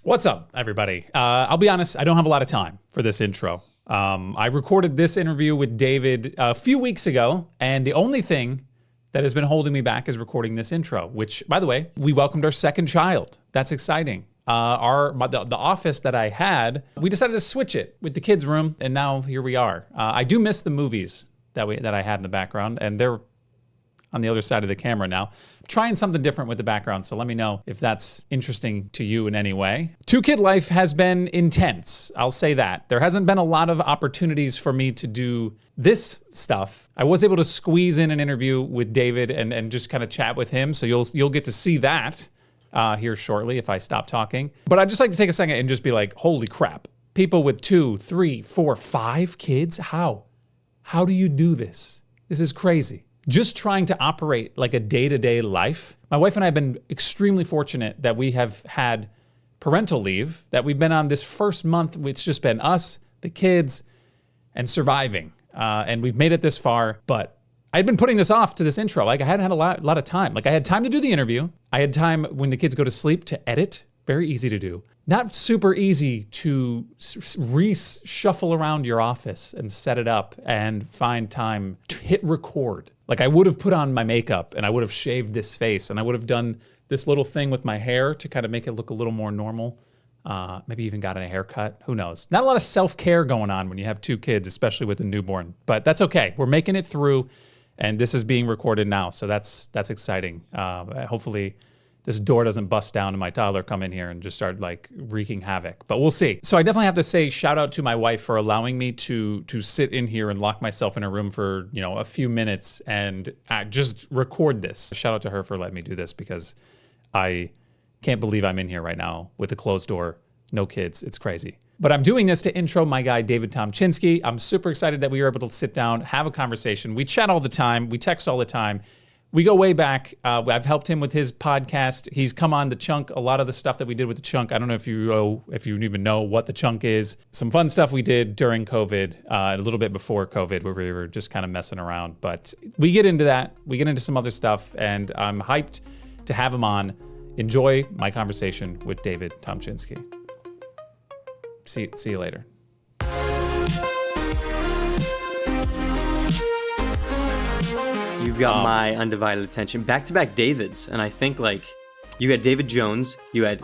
What's up, everybody? I'll be honest, I don't have a lot of time for this intro. I recorded this interview with David a few weeks ago, and the only thing that has been holding me back is recording this intro, which, by the way, we welcomed our second child. That's exciting. The office that I had, we decided to switch it with the kids' room, and now here we are. I do miss the movies that I had in the background, and they're on the other side of the camera now. Trying something different with the background, so let me know if that's interesting to you in any way. Two-kid life has been intense, I'll say that. There hasn't been a lot of opportunities for me to do this stuff. I was able to squeeze in an interview with David and just kind of chat with him, so you'll get to see that here shortly if I stop talking. But I'd just like to take a second and just be like, holy crap. People with 2, 3, 4, 5 kids? How? How do you do this? This is crazy. Just trying to operate like a day-to-day life. My wife and I have been extremely fortunate that we have had parental leave, that we've been on this first month. It's just been us, the kids, and surviving. And we've made it this far, but I'd been putting this off to this intro. Like I hadn't had a lot of time. Like I had time to do the interview. I had time when the kids go to sleep to edit. Very easy to do. Not super easy to reshuffle around your office and set it up and find time to hit record. Like I would have put on my makeup and I would have shaved this face and I would have done this little thing with my hair to kind of make it look a little more normal. Maybe even gotten a haircut, who knows? Not a lot of self-care going on when you have 2 kids, especially with a newborn, but that's okay. We're making it through and this is being recorded now. So that's exciting. Hopefully this door doesn't bust down and my toddler come in here and just start like wreaking havoc, but we'll see. So I definitely have to say shout out to my wife for allowing me to sit in here and lock myself in a room for, a few minutes and just record this. Shout out to her for letting me do this because I can't believe I'm in here right now with a closed door, no kids, it's crazy. But I'm doing this to intro my guy, David Tomchinsky. I'm super excited that we were able to sit down, have a conversation. We chat all the time, we text all the time. We go way back. I've helped him with his podcast. He's come on The Chunk, a lot of the stuff that we did with The Chunk. I don't know if you even know what The Chunk is. Some fun stuff we did during COVID, a little bit before COVID, where we were just kind of messing around. But we get into that. We get into some other stuff, and I'm hyped to have him on. Enjoy my conversation with David Tomchinsky. See you later. You've got my undivided attention. Back-to-back Davids. And I think, you had David Jones, you had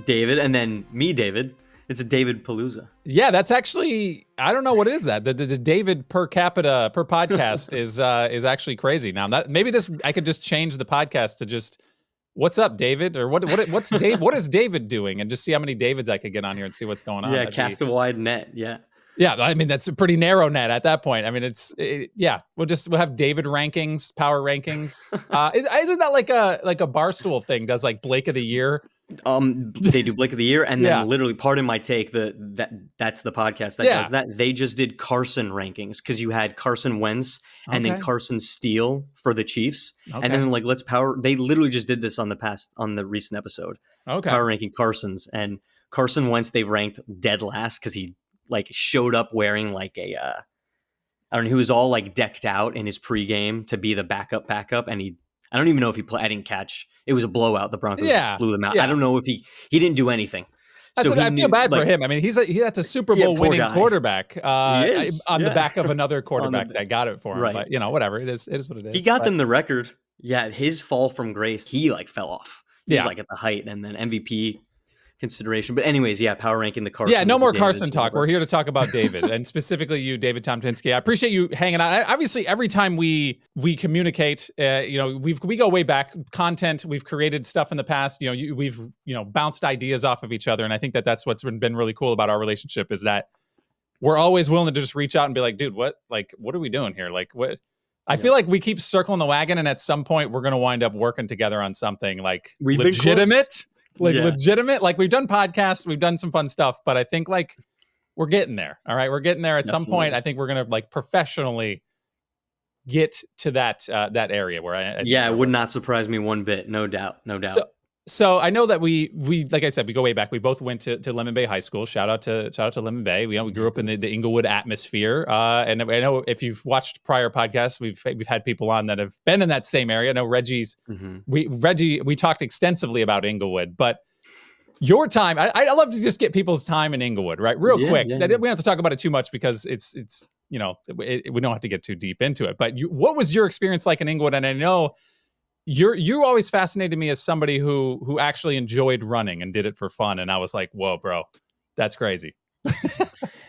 David, and then me, David. It's a David Palooza. Yeah, that's actually, I don't know what is that. The David per capita, per podcast is actually crazy. Now, maybe I could just change the podcast to just, what's up, David? Or what's Dave? What is David doing? And just see how many Davids I could get on here and see what's going on. Yeah, cast a wide net, yeah. Yeah, I mean, that's a pretty narrow net at that point. I mean, we'll have David rankings, power rankings. Isn't that like a Barstool thing? Does like Blake of the Year? They do Blake of the Year, and then literally, pardon my take, that's the podcast that does that. They just did Carson rankings because you had Carson Wentz and then Carson Steele for the Chiefs, and then let's power. They literally just did this on the recent episode. Okay, power ranking Carsons, and Carson Wentz they ranked dead last because he showed up wearing I don't know, he was all decked out in his pregame to be the backup, and I don't even know if he played. I didn't catch. It was a blowout. The Broncos blew them out. Yeah. I don't know if he didn't do anything. So I feel bad for him. I mean, that's a Super Bowl winning quarterback on the back of another quarterback that got it for him. Right. But whatever. It is what it is. He got them the record. Yeah, his fall from grace, he fell off. He was at the height, and then MVP consideration. But anyways, power ranking the Carson. Yeah, no more Carson talk. We're here to talk about David, and specifically you, David Tomchinsky. I appreciate you hanging out. Obviously, every time we communicate, we go way back. Content, we've created stuff in the past. We've bounced ideas off of each other, and I think that's what's been really cool about our relationship is that we're always willing to just reach out and be like, dude, what are we doing here? What? I feel like we keep circling the wagon, and at some point, we're going to wind up working together on something legitimate. Legitimate, we've done podcasts, we've done some fun stuff, but I think we're getting there. All right, we're getting there. At some point, I think we're gonna professionally get to that area where it would not surprise me one bit. No doubt. So I know that we like I said, we go way back. We both went to Lemon Bay High School. Shout out to Lemon Bay. We grew up in the Inglewood atmosphere. And I know if you've watched prior podcasts, we've had people on that have been in that same area. I know Reggie's. We talked extensively about Inglewood, but Your time, I love to just get people's time in Inglewood, right? Real quick. Yeah. We don't have to talk about it too much because it's we don't have to get too deep into it. But what was your experience like in Inglewood? And I know you always fascinated me as somebody who actually enjoyed running and did it for fun. And I was like, whoa, bro, that's crazy.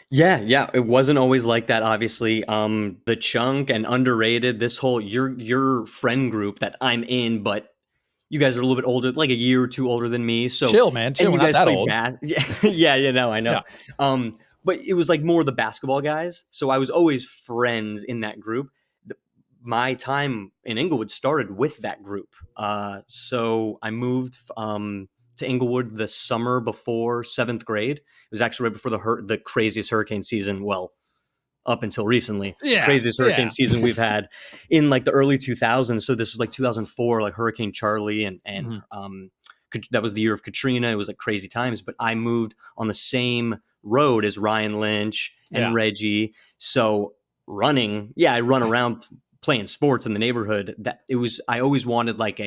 Yeah. It wasn't always like that, obviously. The chunk and underrated, this whole your friend group that I'm in, but you guys are a little bit older, like a year or two older than me. So chill, man. Chill. And you We're guys not that play old. I know. Yeah. But it was like more the basketball guys. So I was always friends in that group. My time in Inglewood started with that group. So I moved to Inglewood the summer before 7th grade. It was actually right before the craziest hurricane season. Well, up until recently, craziest hurricane season we've had in like the early 2000s. So this was like 2004, like Hurricane Charlie, and that was the year of Katrina. It was like crazy times. But I moved on the same road as Ryan Lynch and Reggie. So running, I run around playing sports in the neighborhood. I always wanted like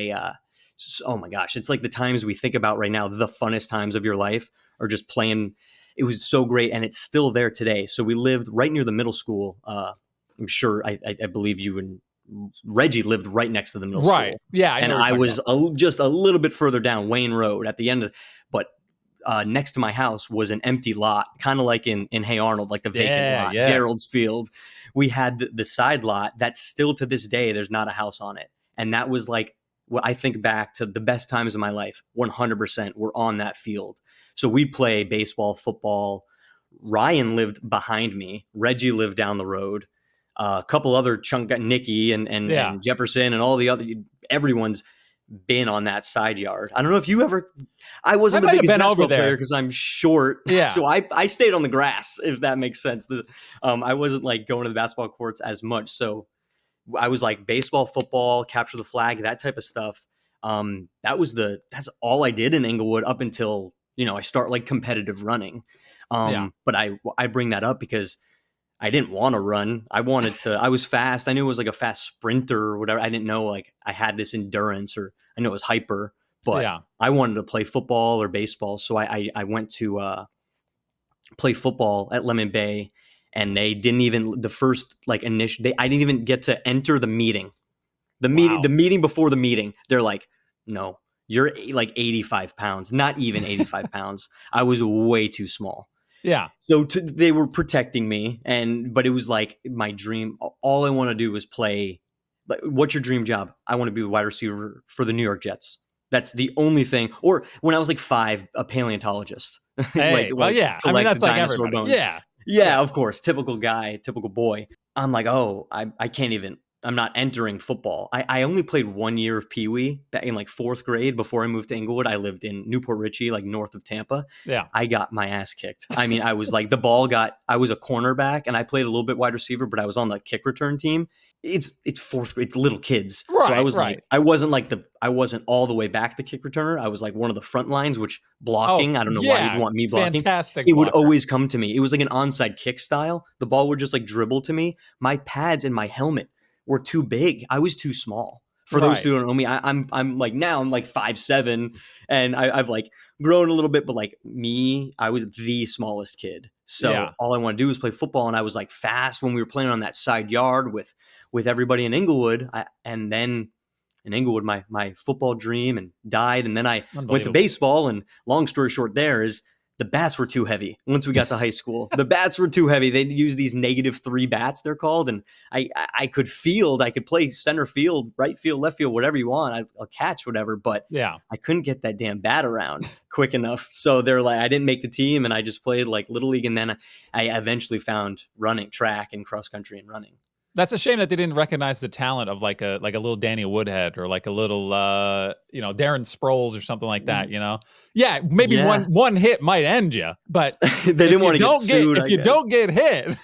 oh my gosh, it's like the times we think about right now, the funnest times of your life are just playing. It was so great, and it's still there today. So we lived right near the middle school. I'm sure, I believe you and Reggie lived right next to the middle school. Right. Yeah. And I was just a little bit further down Wayne Road at the end of, but next to my house was an empty lot, kind of like in Hey Arnold, like the vacant lot, Gerald's Field. We had the side lot that's still to this day, there's not a house on it. And that was like, what I think back to the best times of my life, 100% were on that field. So we play baseball, football. Ryan lived behind me. Reggie lived down the road. A couple other Nikki and Jefferson and all the other, everyone's been on that side yard. I don't know if you ever, I wasn't the biggest basketball player because I'm short. Yeah. So I stayed on the grass, if that makes sense. I wasn't like going to the basketball courts as much. So I was like baseball, football, capture the flag, that type of stuff. That's all I did in Inglewood up until, I start like competitive running. But I bring that up because I didn't want to run. I was fast. I knew it was like a fast sprinter or whatever. I didn't know like I had this endurance, or I know it was hyper, but I wanted to play football or baseball. So I went to play football at Lemon Bay, and they didn't even, the first like initial, I didn't even get to enter the meeting. The meeting before the meeting, they're like, no, you're like 85 pounds, not even 85 pounds. I was way too small. Yeah. So they were protecting me, but it was like my dream. All I want to do is play. Like, what's your dream job? I want to be the wide receiver for the New York Jets. That's the only thing. Or when I was like 5, a paleontologist. Hey, I mean, that's like everybody. Bones. Yeah, of course. Typical guy, typical boy. I'm like, I can't even. I'm not entering football. I only played 1 year of Pee Wee back in like 4th grade before I moved to Inglewood. I lived in Newport Richey, like north of Tampa. Yeah. I got my ass kicked. I mean, I was like I was a cornerback, and I played a little bit wide receiver, but I was on the kick return team. It's 4th grade, it's little kids. Right, so I was like, I wasn't all the way back the kick returner. I was like one of the front lines, which blocking, I don't know why you'd want me blocking. Fantastic. It would always come to me. It was like an onside kick style. The ball would just like dribble to me. My pads and my helmet were too big. I was too small. For those who don't know me, I'm like, now I'm like 5'7", and I've like grown a little bit, but like I was the smallest kid. So all I want to do is play football, and I was like fast when we were playing on that side yard with everybody in Inglewood. And then in Inglewood, my football dream and died, and then I went to baseball. And long story short, the bats were too heavy. Once we got to high school, the bats were too heavy. They'd use these -3 bats, they're called. And I could play center field, right field, left field, whatever you want. I'll catch whatever, but I couldn't get that damn bat around quick enough. So they're like, I didn't make the team, and I just played like little league. And then I eventually found running, track and cross country and running. That's a shame that they didn't recognize the talent of like a little Danny Woodhead or like a little Darren Sproles or something like that. Maybe one hit might end you, but they didn't want to get sued. If you don't get hit,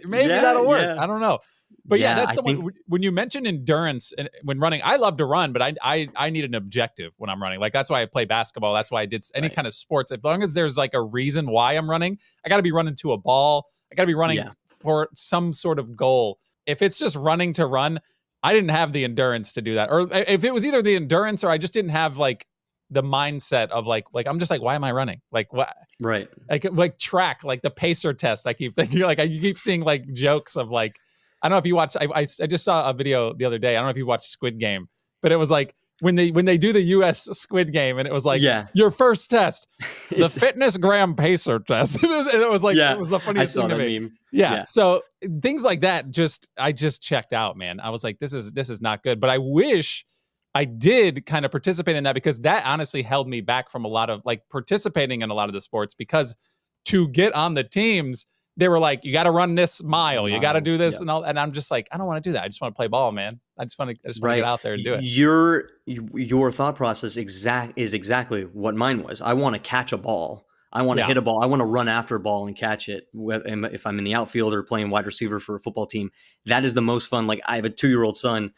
maybe that'll work. I don't know. But that's the one. When you mention endurance and when running, I love to run, but I need an objective when I'm running. Like that's why I play basketball. That's why I did any kind of sports. As long as there's like a reason why I'm running, I got to be running to a ball. I got to be running for some sort of goal. If it's just running to run, I didn't have the endurance to do that. Or if it was either the endurance or I just didn't have like the mindset of like I'm just like, why am I running? Like what? Right. Like track, like the pacer test. I keep thinking like you keep seeing like jokes of like, I don't know if you watched. I just saw a video the other day. I don't know if you watched Squid Game, but it was like when they do the U.S. Squid Game, and it was like your first test, the fitness gram pacer test, and it was like it was the funniest thing to me. Meme. Yeah. So things like that, I just checked out, man. I was like, this is not good. But I wish I did kind of participate in that, because that honestly held me back from a lot of like participating in a lot of the sports, because to get on the teams, they were like, you got to run this mile, you got to do this and all. And I'm just like, I don't want to do that. I just want to play ball, man. I just want to get out there and do it. Your thought process is exactly what mine was. I want to catch a ball. I want to hit a ball. I want to run after a ball and catch it. If I'm in the outfield or playing wide receiver for a football team, that is the most fun. Like, I have a 2-year-old son.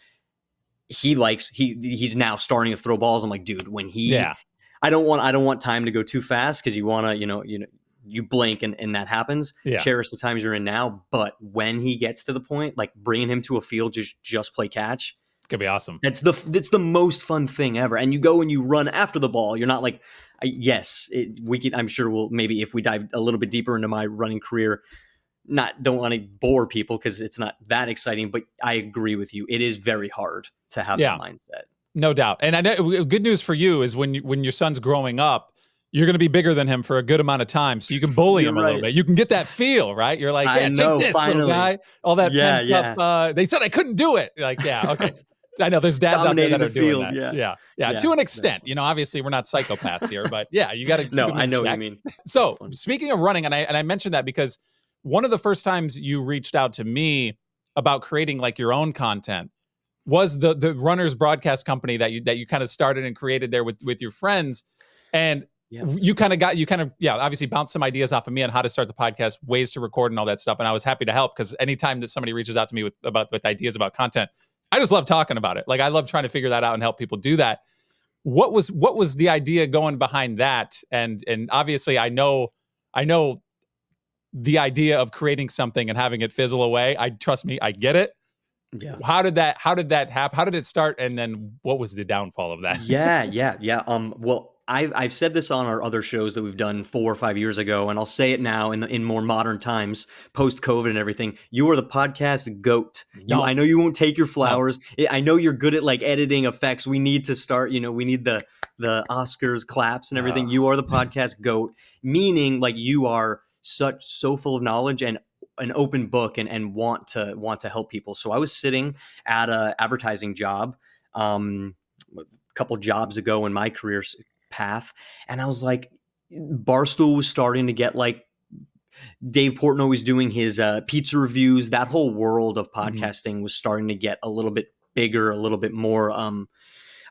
He's now starting to throw balls. I'm like, dude, when I don't want time to go too fast, because you want to, you blink and that happens. Cherish the times you're in now. But when he gets to the point, like bringing him to a field, just play catch, could be awesome. It's the most fun thing ever. And you go and you run after the ball. You're not like, I'm sure we'll, maybe if we dive a little bit deeper into my running career, don't want to bore people because it's not that exciting, but I agree with you. It is very hard to have that mindset. No doubt. And I know good news for you is when your son's growing up, you're going to be bigger than him for a good amount of time. So you can bully him a little bit. You can get that feel, right? You're like, take this, finally. Little guy. All that pent up, they said I couldn't do it. Like, okay. I know there's dads out there that are doing that. Yeah. To an extent, obviously we're not psychopaths here, but you got to keep them in I know check. What you mean. So speaking of running, and I mentioned that because one of the first times you reached out to me about creating like your own content was the Runners broadcast company that you kind of started and created there with your friends. And you kind of obviously bounced some ideas off of me on how to start the podcast, ways to record and all that stuff. And I was happy to help, because anytime that somebody reaches out to me with ideas about content, I just love talking about it. Like, I love trying to figure that out and help people do that. What was the idea going behind that? And obviously I know the idea of creating something and having it fizzle away. Trust me, I get it. Yeah. How did that happen? How did it start? And then what was the downfall of that? Yeah. Well, I've said this on our other shows that we've done 4 or 5 years ago, and I'll say it now in more modern times, post COVID and everything. You are the podcast GOAT. I know you won't take your flowers. No. I know you're good at like editing effects. We need to start. We need the Oscars claps and everything. You are the podcast GOAT, meaning like you are so full of knowledge and an open book and want to help people. So I was sitting at a advertising job a couple jobs ago in my career path, and I was like, Barstool was starting to get like, Dave Portnoy was doing his pizza reviews. That whole world of podcasting was starting to get a little bit bigger, a little bit more.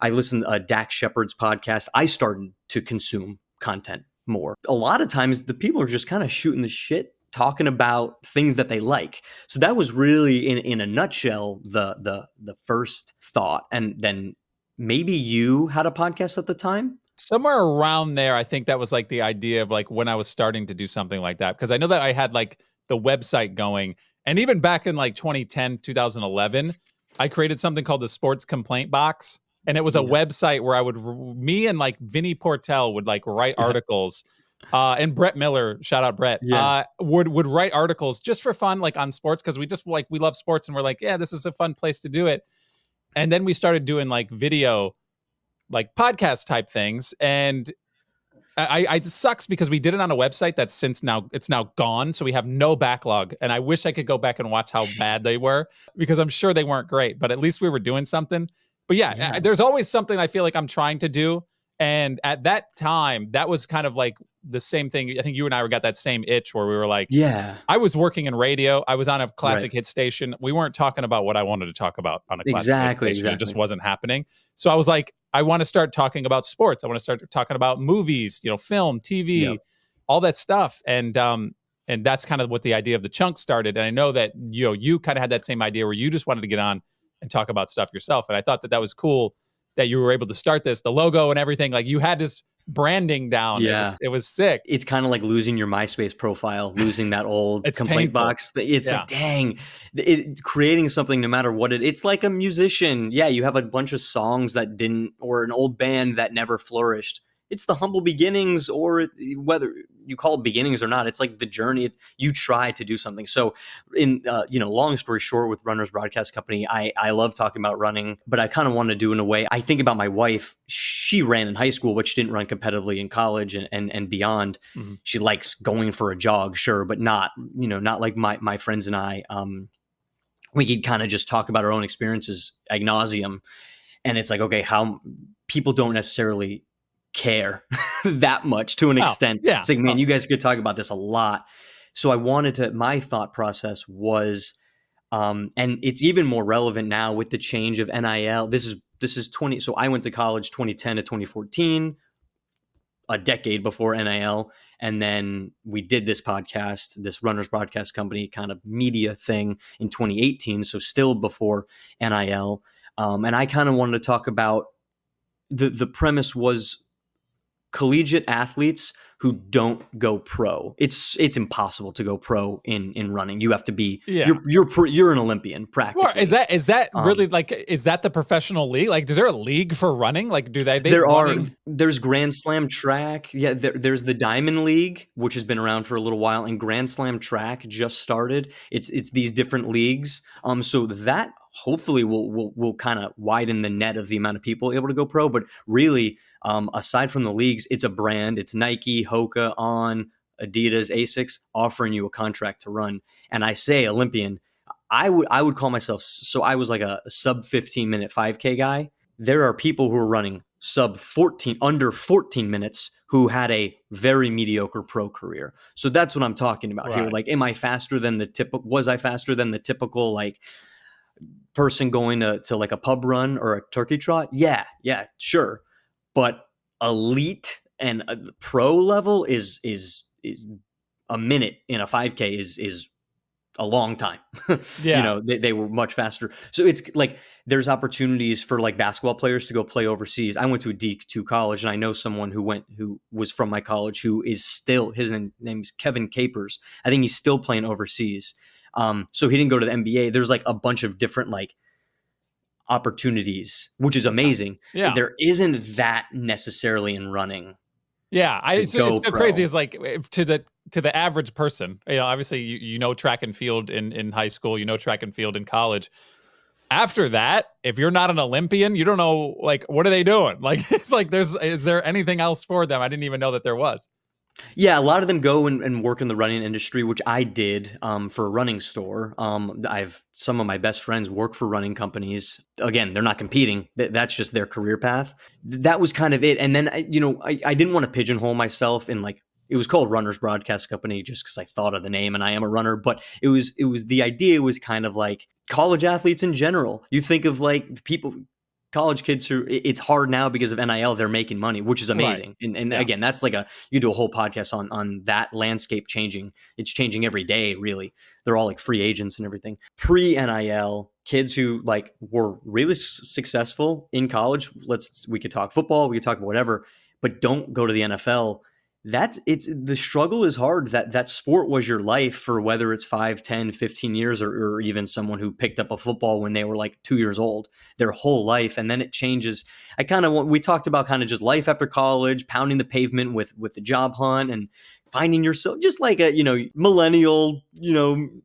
I listened to Dax Shepard's podcast. I started to consume content more. A lot of times the people are just kind of shooting the shit, talking about things that they like. So that was really in a nutshell, the first thought. And then maybe you had a podcast at the time? Somewhere around there, I think that was like the idea of like when I was starting to do something like that. Because I know that I had like the website going. And even back in like 2010, 2011, I created something called the Sports Complaint Box. And it was a website where me and like Vinny Portel would like write articles. And Brett Miller, shout out Brett, would write articles just for fun, like on sports. Because we love sports. And we're like, this is a fun place to do it. And then we started doing like video, like podcast type things. And it sucks because we did it on a website that's it's now gone. So we have no backlog. And I wish I could go back and watch how bad they were, because I'm sure they weren't great, but at least we were doing something. But there's always something I feel like I'm trying to do. And at that time, that was kind of like the same thing. I think you and I got that same itch where we were like, I was working in radio. I was on a classic hit station. We weren't talking about what I wanted to talk about on a classic hit station. It just wasn't happening. So I was like, I want to start talking about sports. I want to start talking about movies, film, TV, all that stuff. And that's kind of what the idea of the chunk started. And I know that, you kind of had that same idea where you just wanted to get on and talk about stuff yourself. And I thought that was cool that you were able to start this, the logo and everything. Like, you had this branding down. Yeah. It was sick. It's kind of like losing your MySpace profile, losing that old It's complaint painful. box. It's like, dang, creating something, no matter what it's like a musician. Yeah, you have a bunch of songs that didn't, or an old band that never flourished. It's the humble beginnings, or whether you call it beginnings or not, it's like the journey. You try to do something. So long story short, with Runners Broadcast Company, I love talking about running, but I kind of want to do in a way. I think about my wife. She ran in high school, but she didn't run competitively in college and beyond. Mm-hmm. She likes going for a jog, sure, but not like my friends and I. We could kind of just talk about our own experiences ad nauseum. And it's like, okay, how people don't necessarily care that much to an extent. Yeah. It's like, man, you guys could talk about this a lot. So I wanted to, my thought process was, and it's even more relevant now with the change of NIL. This is 20. So I went to college 2010 to 2014, a decade before NIL. And then we did this podcast, this Runners Broadcast Company kind of media thing in 2018. So still before NIL. And I kind of wanted to talk about the premise was collegiate athletes who don't go pro. It's impossible to go pro in running. You have to be you're an Olympian practically. Well, is that really is that the professional league? Like, is there a league for running? Like, do they there's Grand Slam track. Yeah, there's the Diamond League, which has been around for a little while, and Grand Slam track just started. It's these different leagues. So that hopefully will kind of widen the net of the amount of people able to go pro. But really, aside from the leagues, it's a brand. It's Nike, Hoka, On, Adidas, Asics offering you a contract to run. And I say Olympian, I would call myself. So I was like a sub 15 minute 5K guy. There are people who are running under 14 minutes who had a very mediocre pro career. So that's what I'm talking about here. Like, am I faster than was I faster than the typical like person going to like a pub run or a turkey trot? Yeah, sure. But elite and pro level is a minute in a 5K is a long time. Yeah. They were much faster. So it's like there's opportunities for like basketball players to go play overseas. I went to a D2 college, and I know someone who was from my college who is still, his name is Kevin Capers. I think he's still playing overseas. So he didn't go to the NBA. There's like a bunch of different like opportunities, which is amazing. Yeah. There isn't that necessarily in running. Yeah, it's so crazy. It's like to the average person, obviously you know track and field in high school, you know track and field in college. After that, if you're not an Olympian, you don't know, like, what are they doing? Like, it's like, is there anything else for them? I didn't even know that there was. Yeah, a lot of them go and work in the running industry, which I did for a running store. Some of my best friends work for running companies. Again, they're not competing. That's just their career path. That was kind of it. And then, I didn't want to pigeonhole myself in like, it was called Runners Broadcast Company just because I thought of the name and I am a runner. But it was the idea was kind of like college athletes in general. You think of like people, college kids who, it's hard now because of NIL, they're making money, which is amazing. Right. And again, that's like you do a whole podcast on that landscape changing. It's changing every day, really. They're all like free agents and everything. Pre-NIL, kids who like were really successful in college, we could talk football, we could talk about whatever, but don't go to the NFL. The struggle is hard. That sport was your life for whether it's 5, 10, 15 years or even someone who picked up a football when they were like 2 years old, their whole life. And then it changes. We talked about kind of just life after college, pounding the pavement with the job hunt and finding yourself just like a, millennial,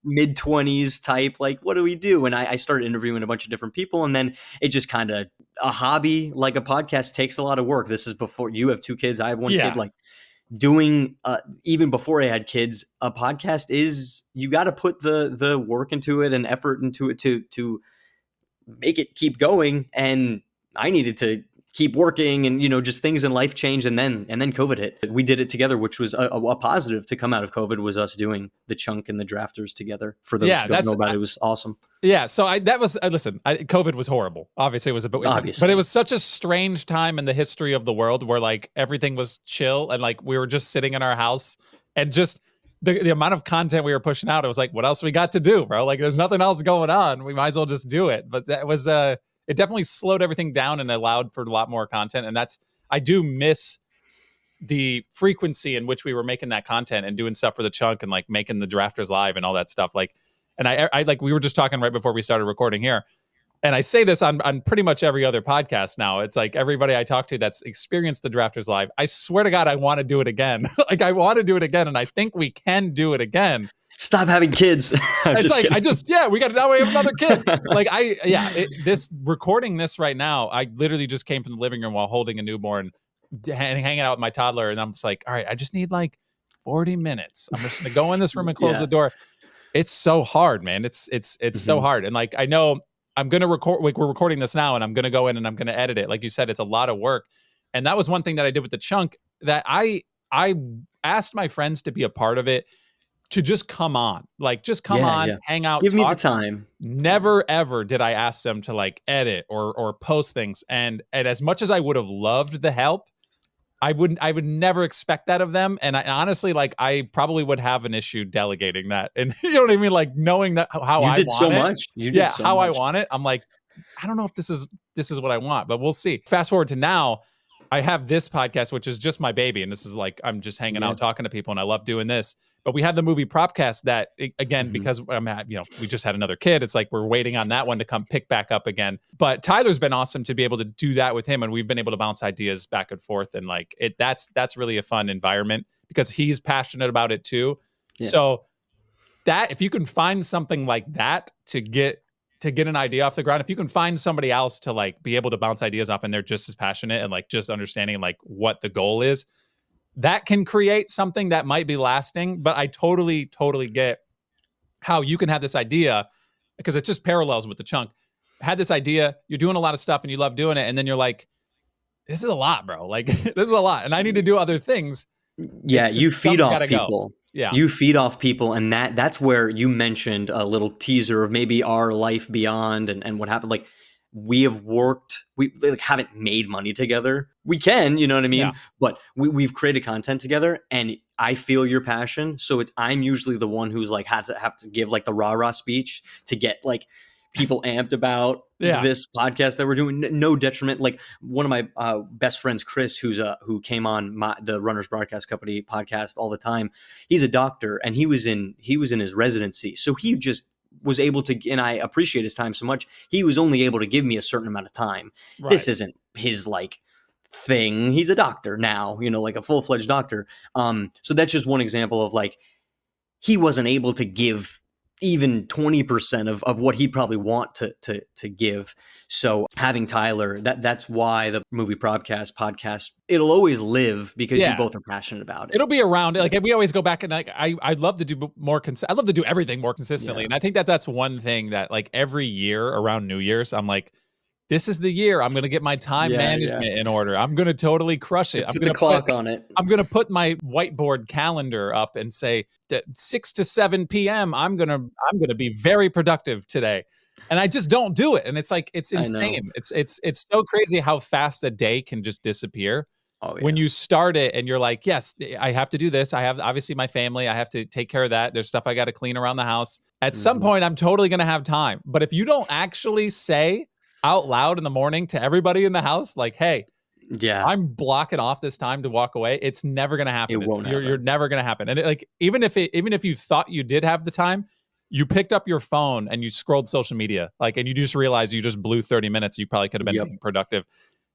mid 20s type, like, what do we do? And I started interviewing a bunch of different people, and then it just kind of a hobby, like a podcast takes a lot of work. This is before you have 2 kids. I have 1 kid, like, doing even before I had kids, a podcast is, you got to put the work into it and effort into it to make it keep going. And I needed to keep working, and just things in life change. And then COVID hit. We did it together, which was a positive to come out of COVID, was us doing the Chunk and the Drafters together. For those who don't know about it, it was awesome. Yeah. So COVID was horrible. Obviously it was but it was such a strange time in the history of the world where like everything was chill and like we were just sitting in our house and just the amount of content we were pushing out. It was like, what else we got to do, bro? Like, there's nothing else going on. We might as well just do it. But that was, it definitely slowed everything down and allowed for a lot more content. And I do miss the frequency in which we were making that content and doing stuff for the chunk and like making the drafters live and all that stuff. Like, and I like, we were just talking right before we started recording here. And I say this on pretty much every other podcast now. It's like everybody I talk to that's experienced the drafters live, I swear to God, I want to do it again. Like I want to do it again. And I think we can do it again. Stop having kids. It's like, kidding. We got to, now we have another kid. Like this recording this right now, I literally just came from the living room while holding a newborn, hanging out with my toddler. And I'm just like, all right, I just need like 40 minutes. I'm just going to go in this room and close the door. It's so hard, man. It's so hard. And like, I know I'm going to record, like we're recording this now and I'm going to go in and I'm going to edit it. Like you said, it's a lot of work. And that was one thing that I did with the chunk that I asked my friends to be a part of it, to just come on, like just come on, hang out, give me the time. Never, ever did I ask them to like edit or post things. And as much as I would have loved the help, I would never expect that of them. And I honestly, like, I probably would have an issue delegating that. And you know what I mean? Like knowing that how I want so it. Much. You did so how much. I want it. I'm like, I don't know if this is what I want, but we'll see. Fast forward to now, I have this podcast, which is just my baby. And this is like, I'm just hanging out, talking to people, and I love doing this. But we have the movie Propcast that, again, because we just had another kid. It's like we're waiting on that one to come pick back up again. But Tyler's been awesome to be able to do that with him, and we've been able to bounce ideas back and forth. And like that's really a fun environment because he's passionate about it too. Yeah. So that if you can find something like that to get an idea off the ground, if you can find somebody else to like be able to bounce ideas off and they're just as passionate and like just understanding like what the goal is, that can create something that might be lasting. But I totally get how you can have this idea, because it just parallels with the chunk. Had this idea, you're doing a lot of stuff and you love doing it. And then you're like, this is a lot, bro. Like this is a lot. And I need to do other things. Yeah. You feed off people. Go. Yeah. You feed off people. And that's where you mentioned a little teaser of maybe our life beyond and what happened. Like, we have worked, we like haven't made money together. We can, you know what I mean? Yeah. But we've created content together, and I feel your passion. So I'm usually the one who's like have to give like the rah-rah speech to get like people amped about this podcast that we're doing. No detriment. Like one of my best friends, Chris, who came on the Runners Broadcast Company podcast all the time. He's a doctor, and he was in his residency. So he just was able to, and I appreciate his time so much, he was only able to give me a certain amount of time. Right. This isn't his like thing. He's a doctor now, like a full-fledged doctor. So that's just one example of like, he wasn't able to give even 20% of what he'd probably want to give. So having Tyler, that's why the movie podcast, it'll always live because you both are passionate about it. It'll be around. Like we always go back and like, I'd love to do more. I'd love to do everything more consistently. Yeah. And I think that's one thing that like every year around New Year's, I'm like, this is the year I'm going to get my time management in order. I'm going to totally crush it. I'm going to clock on it. I'm going to put my whiteboard calendar up and say that 6 to 7 p.m. I'm going to be very productive today. And I just don't do it. And it's like, it's insane. It's so crazy how fast a day can just disappear. Oh, yeah. When you start it and you're like, yes, I have to do this. I have obviously my family. I have to take care of that. There's stuff I got to clean around the house. At some point, I'm totally going to have time. But if you don't actually say out loud in the morning to everybody in the house, like, hey, I'm blocking off this time to walk away, it's never going to happen. It won't happen. You're never going to happen. And even if you thought you did have the time, you picked up your phone and you scrolled social media, and you just realized you just blew 30 minutes. You probably could have been being productive.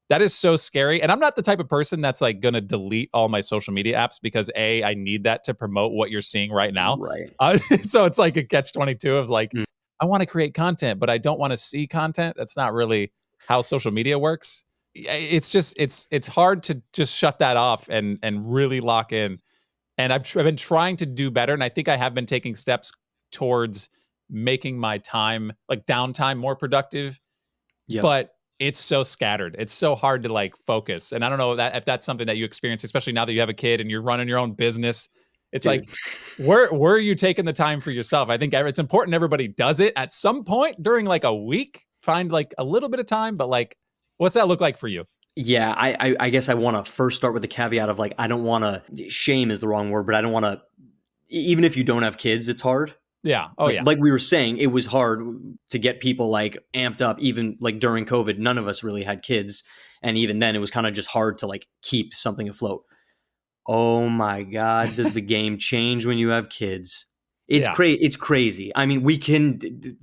That is so scary. And I'm not the type of person that's like going to delete all my social media apps because I need that to promote what you're seeing right now. Right. So it's like a catch-22 of like, I want to create content, but I don't want to see content. That's not really how social media works. It's just, it's hard to just shut that off and really lock in. And I've been trying to do better. And I think I have been taking steps towards making my time, like downtime, more productive. But it's so scattered. It's so hard to like focus. And I don't know if that's something that you experience, especially now that you have a kid and you're running your own business. It's like, where are you taking the time for yourself? I think it's important everybody does it at some point during like a week. Find like a little bit of time, but like, what's that look like for you? Yeah, I guess I want to first start with the caveat of like, I don't want to, shame is the wrong word, but I don't want to, even if you don't have kids, it's hard. Yeah. Like we were saying, it was hard to get people like amped up, even like during COVID. None of us really had kids. And even then it was kind of just hard to like keep something afloat. Oh my God, does the game change when you have kids? It's Yeah. it's crazy. I mean,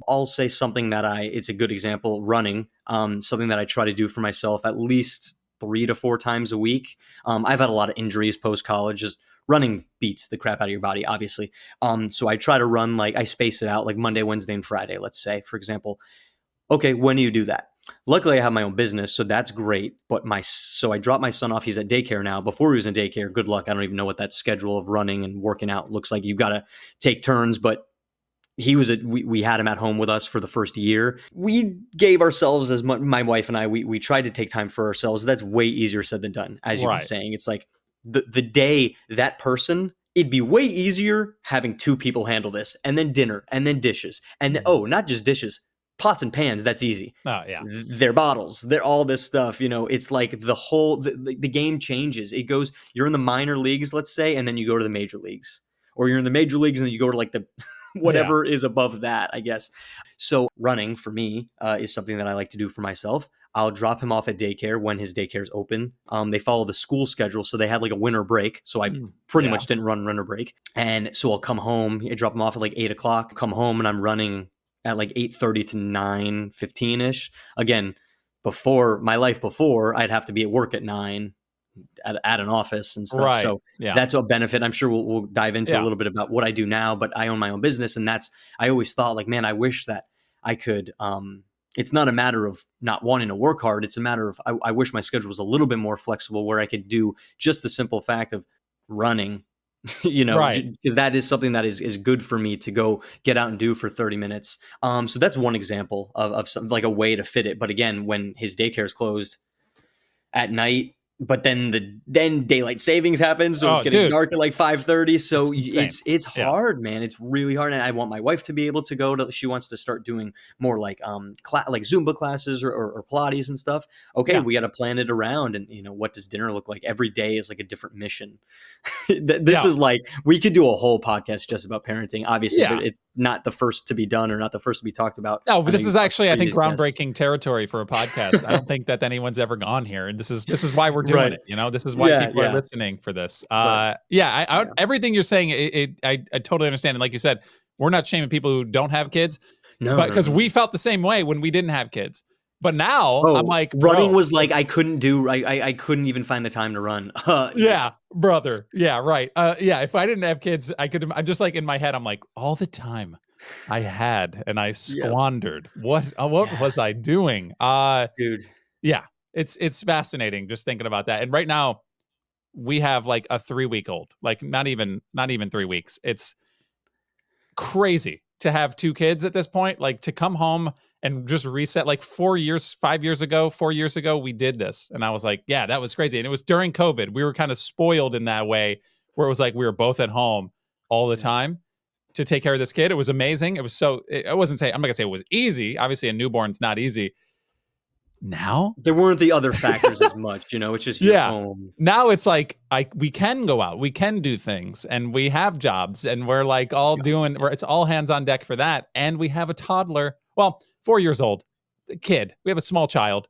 I'll say something that it's a good example, running, something that I try to do for myself at least 3 to 4 times a week. I've had a lot of injuries post-college. Just running beats the crap out of your body, obviously. So I try to run, like, I space it out, like Monday, Wednesday, and Friday, let's say, for example. Okay, when do you do that? Luckily, I have my own business, so that's great. But so I dropped my son off. He's at daycare now. Before he was in daycare, good luck. I don't even know what that schedule of running and working out looks like. You got to take turns. But we had him at home with us for the first year. We gave ourselves as much. My wife and I, we tried to take time for ourselves. That's way easier said than done, as you've been Right. saying. It's like the day that person. It'd be way easier having two people handle this, and then dinner, and then dishes, and then, not just dishes, pots and pans. That's easy. Oh, yeah. They're bottles. They're all this stuff. It's like the game changes. It goes, you're in the minor leagues, let's say, and then you go to the major leagues, or you're in the major leagues and then you go to like the whatever is above that, I guess. So running for me is something that I like to do for myself. I'll drop him off at daycare when his daycare is open. They follow the school schedule, so they had like a winter break. So I pretty much didn't run winter break. And so I'll come home, I drop him off at like 8 o'clock, come home, and I'm running at like 8:30 to 9:15ish. Again, before I'd have to be at work at 9 at an office and stuff. Right. So that's a benefit. I'm sure we'll dive into a little bit about what I do now, but I own my own business. And I always thought, like, man, I wish that I could, it's not a matter of not wanting to work hard. It's a matter of, I wish my schedule was a little bit more flexible, where I could do just the simple fact of running, Right. because that is something that is good for me to go get out and do for 30 minutes. So that's one example of something, like a way to fit it. But again, when his daycare is closed at night, but then daylight savings happens, so it's getting dark at like 5:30. So it's hard, man. It's really hard, and I want my wife to be able to go to. She wants to start doing more like like Zumba classes or Pilates and stuff. Okay, we got to plan it around, and what does dinner look like? Every day is like a different mission. This is like, we could do a whole podcast just about parenting. Obviously, it's not the first to be done or not the first to be talked about. No, but this is actually, I think, groundbreaking territory for a podcast. I don't think that anyone's ever gone here, and this is why we're doing it. This is why people are listening for this. Everything you're saying, I totally understand. And like you said, we're not shaming people who don't have kids, because we felt the same way when we didn't have kids. But now I'm like, running was like, I couldn't even find the time to run. Brother. Yeah, right. If I didn't have kids, I'm just like, in my head, I'm like, all the time I had and I squandered. What was I doing? Dude. Yeah. It's fascinating just thinking about that. And right now we have like a 3-week-old, like not even 3 weeks. It's crazy to have 2 kids at this point, like to come home and just reset. Like 4 years ago, we did this. And I was like, yeah, that was crazy. And it was during COVID. We were kind of spoiled in that way, where it was like, we were both at home all the time to take care of this kid. It was amazing. It was I'm not gonna say it was easy. Obviously a newborn's not easy. Now there weren't the other factors as much, it's just your home. Now it's like, we can go out, we can do things, and we have jobs, and we're like all it's all hands on deck for that. And we have a toddler, 4 years old kid. We have a small child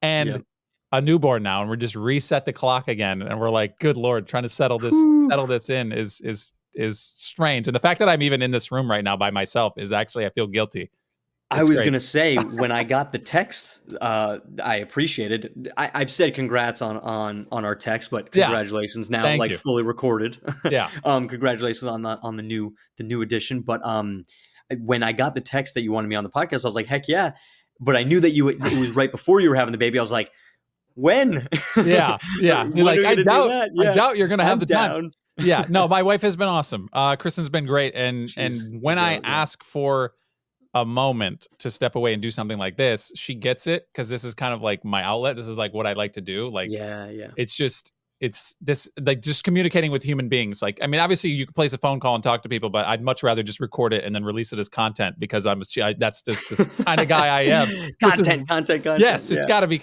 and a newborn now, and we're just reset the clock again. And we're like, good Lord, trying to settle this in is strange. And the fact that I'm even in this room right now by myself is actually, I feel guilty. I was going to say, when I got the text, I appreciated. I've said congrats on our text, but congratulations now, Thank you. Fully recorded. Yeah. Congratulations on the new edition. But when I got the text that you wanted me on the podcast, I was like, heck yeah. But I knew that it was right before you were having the baby. I was like, when? Yeah. You're like, I doubt you're going to have the time. Yeah. No, my wife has been awesome. Kristen's been great. And when I ask for a moment to step away and do something like this, she gets it, because this is kind of like my outlet. This is like what I like to do. Like, it's this, like, just communicating with human beings. Like, I mean, obviously you can place a phone call and talk to people, but I'd much rather just record it and then release it as content, because that's just the kind of guy I am. Content. Yes, it's got to be.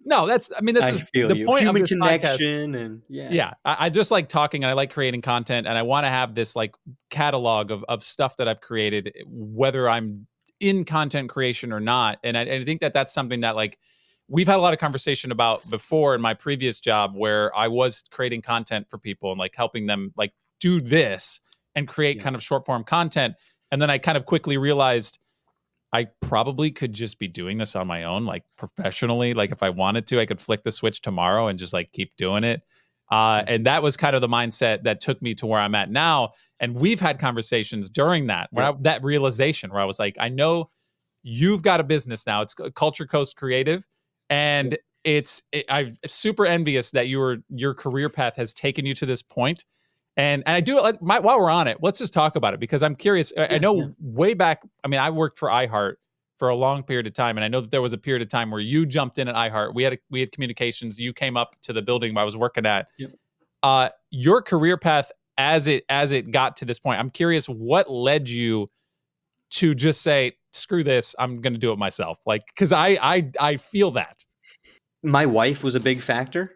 No, this is the point human of this connection. Podcast. And I just like talking, and I like creating content, and I want to have this like catalog of stuff that I've created, whether I'm in content creation or not. And I think that that's something that, like, we've had a lot of conversation about before in my previous job where I was creating content for people and like helping them like do this and create kind of short form content. And then I kind of quickly realized I probably could just be doing this on my own, like professionally. Like if I wanted to, I could flick the switch tomorrow and just like keep doing it. And that was kind of the mindset that took me to where I'm at now. And we've had conversations during that, that realization where I was like, I know you've got a business now. It's Culture Coast Creative. And I'm super envious that your career path has taken you to this point. And I do it while we're on it, let's just talk about it because I'm curious. I know way back, I mean, I worked for iHeart for a long period of time. And I know that there was a period of time where you jumped in at iHeart. We had communications. You came up to the building I was working at. Your career path as it got to this point, I'm curious what led you to just say, screw this, I'm going to do it myself. Like, because I feel that. My wife was a big factor.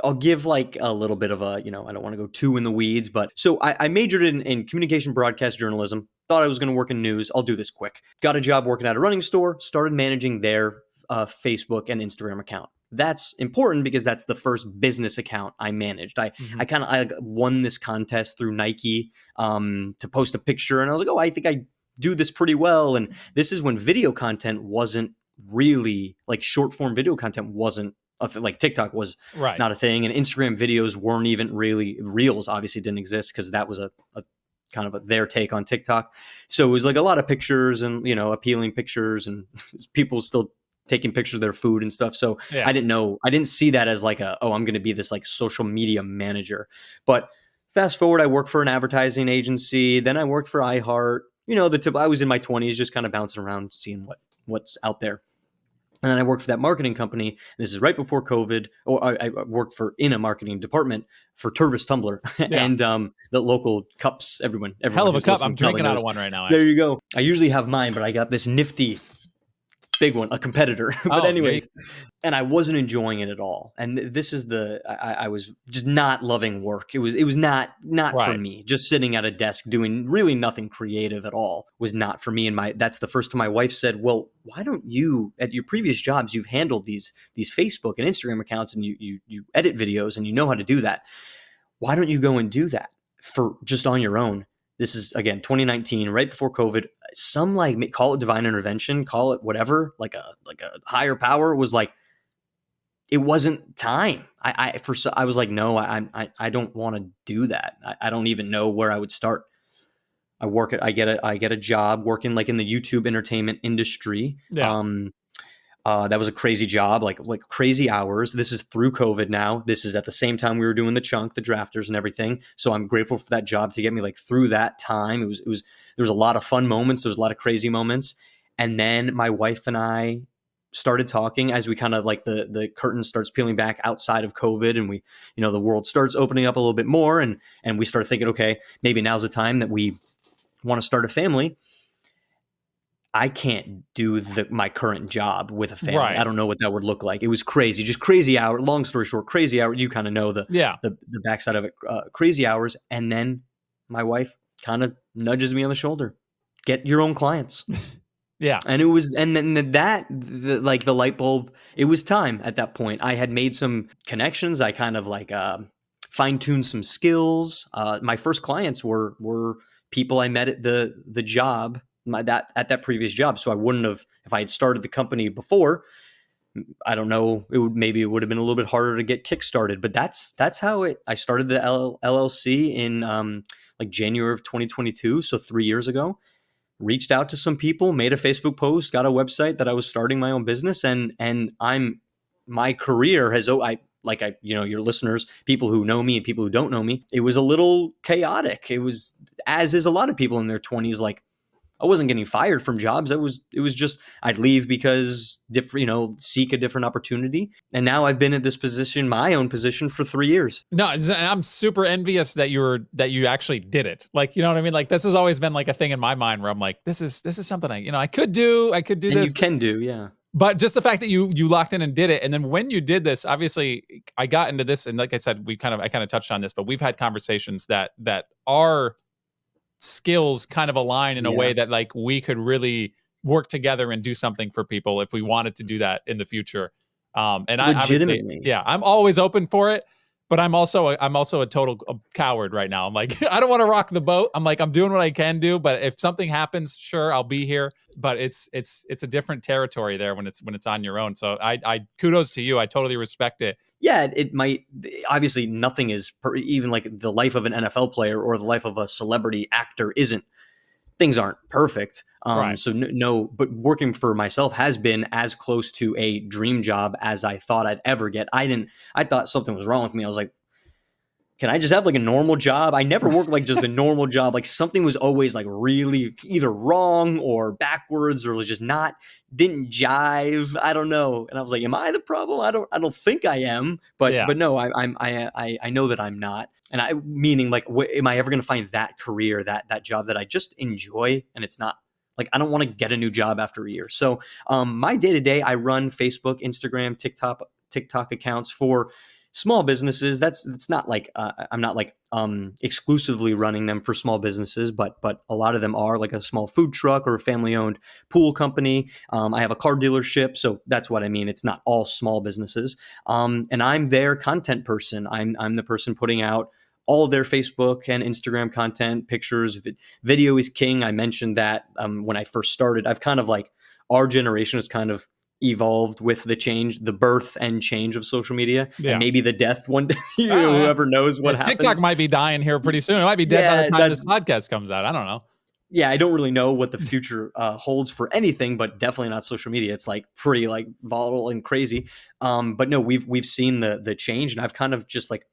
I'll give like a little bit of a, I don't want to go too in the weeds, but so I majored in communication broadcast journalism, thought I was going to work in news. I'll do this quick. Got a job working at a running store, started managing their Facebook and Instagram account. That's important because that's the first business account I managed. I won this contest through Nike to post a picture. And I was like, oh, I think I do this pretty well. And this is when video content wasn't really like short form video content wasn't like TikTok was not a thing. And Instagram videos weren't even really Reels obviously didn't exist because that was a kind of their take on TikTok. So it was like a lot of pictures and, appealing pictures and people still taking pictures of their food and stuff. So I didn't see that as like I'm going to be this like social media manager. But fast forward, I worked for an advertising agency. Then I worked for iHeart. I was in my 20s, just kind of bouncing around, seeing what's out there. And then I worked for that marketing company. This is right before COVID, or I worked in a marketing department for Tervis Tumbler and the local cups. Everyone hell of a cup. I'm drinking out of one right now. Actually. There you go. I usually have mine, but I got this nifty big one, a competitor. But anyways, and I wasn't enjoying it at all. And this is I was just not loving work. It was not for me. Just sitting at a desk doing really nothing creative at all was not for me. And that's the first time my wife said, well, why don't you, at your previous jobs, you've handled these Facebook and Instagram accounts and you edit videos and you know how to do that. Why don't you go and do that for just on your own? This is, again, 2019, right before COVID. Some call it divine intervention, call it whatever, like a higher power was like, it wasn't time. I was like, no, I don't want to do that. I don't even know where I would start. I get a job working like in the YouTube entertainment industry. That was a crazy job, like crazy hours. This is through COVID now. This is at the same time we were doing the drafters and everything. So I'm grateful for that job to get me like through that time. There was a lot of fun moments. There was a lot of crazy moments. And then my wife and I started talking as we kind of like the curtain starts peeling back outside of COVID and we, the world starts opening up a little bit more. And we started thinking, okay, maybe now's the time that we want to start a family. I can't do my current job with a family. Right. I don't know what that would look like. It was crazy, just crazy hour. Long story short, crazy hour. You kind of know the backside of it. Crazy hours, and then my wife kind of nudges me on the shoulder. Get your own clients. And it was, and then the light bulb. It was time at that point. I had made some connections. I kind of fine-tuned some skills. My first clients were people I met at the job. At that previous job. So I wouldn't have, if I had started the company before, I don't know, it would have been a little bit harder to get kickstarted, but that's how I started the LLC in January of 2022. So 3 years ago, reached out to some people, made a Facebook post, got a website that I was starting my own business. And my career has, your listeners, people who know me and people who don't know me, it was a little chaotic. It was, as is a lot of people in their 20s, I wasn't getting fired from jobs. It was just, I'd leave because seek a different opportunity. And now I've been at this position, my own position, for 3 years. No, I'm super envious that you actually did it. Like, you know what I mean? Like, this has always been like a thing in my mind where I'm like, this is something I could do. I could do this. You can do, yeah. But just the fact that you locked in and did it. And then when you did this, obviously I got into this. And like I said, I kind of touched on this, but we've had conversations that are skills kind of align in a way that like we could really work together and do something for people if we wanted to do that in the future. And Legitimately. I'm always open for it. But I'm also a total coward right now. I'm like, I don't want to rock the boat. I'm like, I'm doing what I can do, but if something happens, sure, I'll be here. But it's a different territory there when it's on your own. So I kudos to you. I totally respect it. Yeah, it might. Obviously, nothing is even like the life of an NFL player or the life of a celebrity actor isn't. Things aren't perfect. Right. So no, but working for myself has been as close to a dream job as I thought I'd ever get. I thought something was wrong with me. I was like, can I just have like a normal job? I never worked like just a normal job. Like something was always like really either wrong or backwards or was just didn't jive. I don't know. And I was like, am I the problem? I don't think I am, but no, I know that I'm not. And meaning like, am I ever going to find that career, that job that I just enjoy? And it's not like, I don't want to get a new job after a year. So my day to day, I run Facebook, Instagram, TikTok accounts for small businesses. It's not like I'm not like exclusively running them for small businesses, but a lot of them are like a small food truck or a family owned pool company. I have a car dealership, so that's what I mean. It's not all small businesses, and I'm their content person. I'm the person putting out all of their Facebook and Instagram content, pictures. Video is king. I mentioned that when I first started. I've kind of like our generation has kind of evolved with the birth and change of social media, and maybe the death one day. Whoever knows what happens. TikTok might be dying here pretty soon. It might be dead by the time this podcast comes out. I don't know. Yeah, I don't really know what the future holds for anything, but definitely not social media. It's like pretty like volatile and crazy. But no, we've seen the change, and I've kind of just like,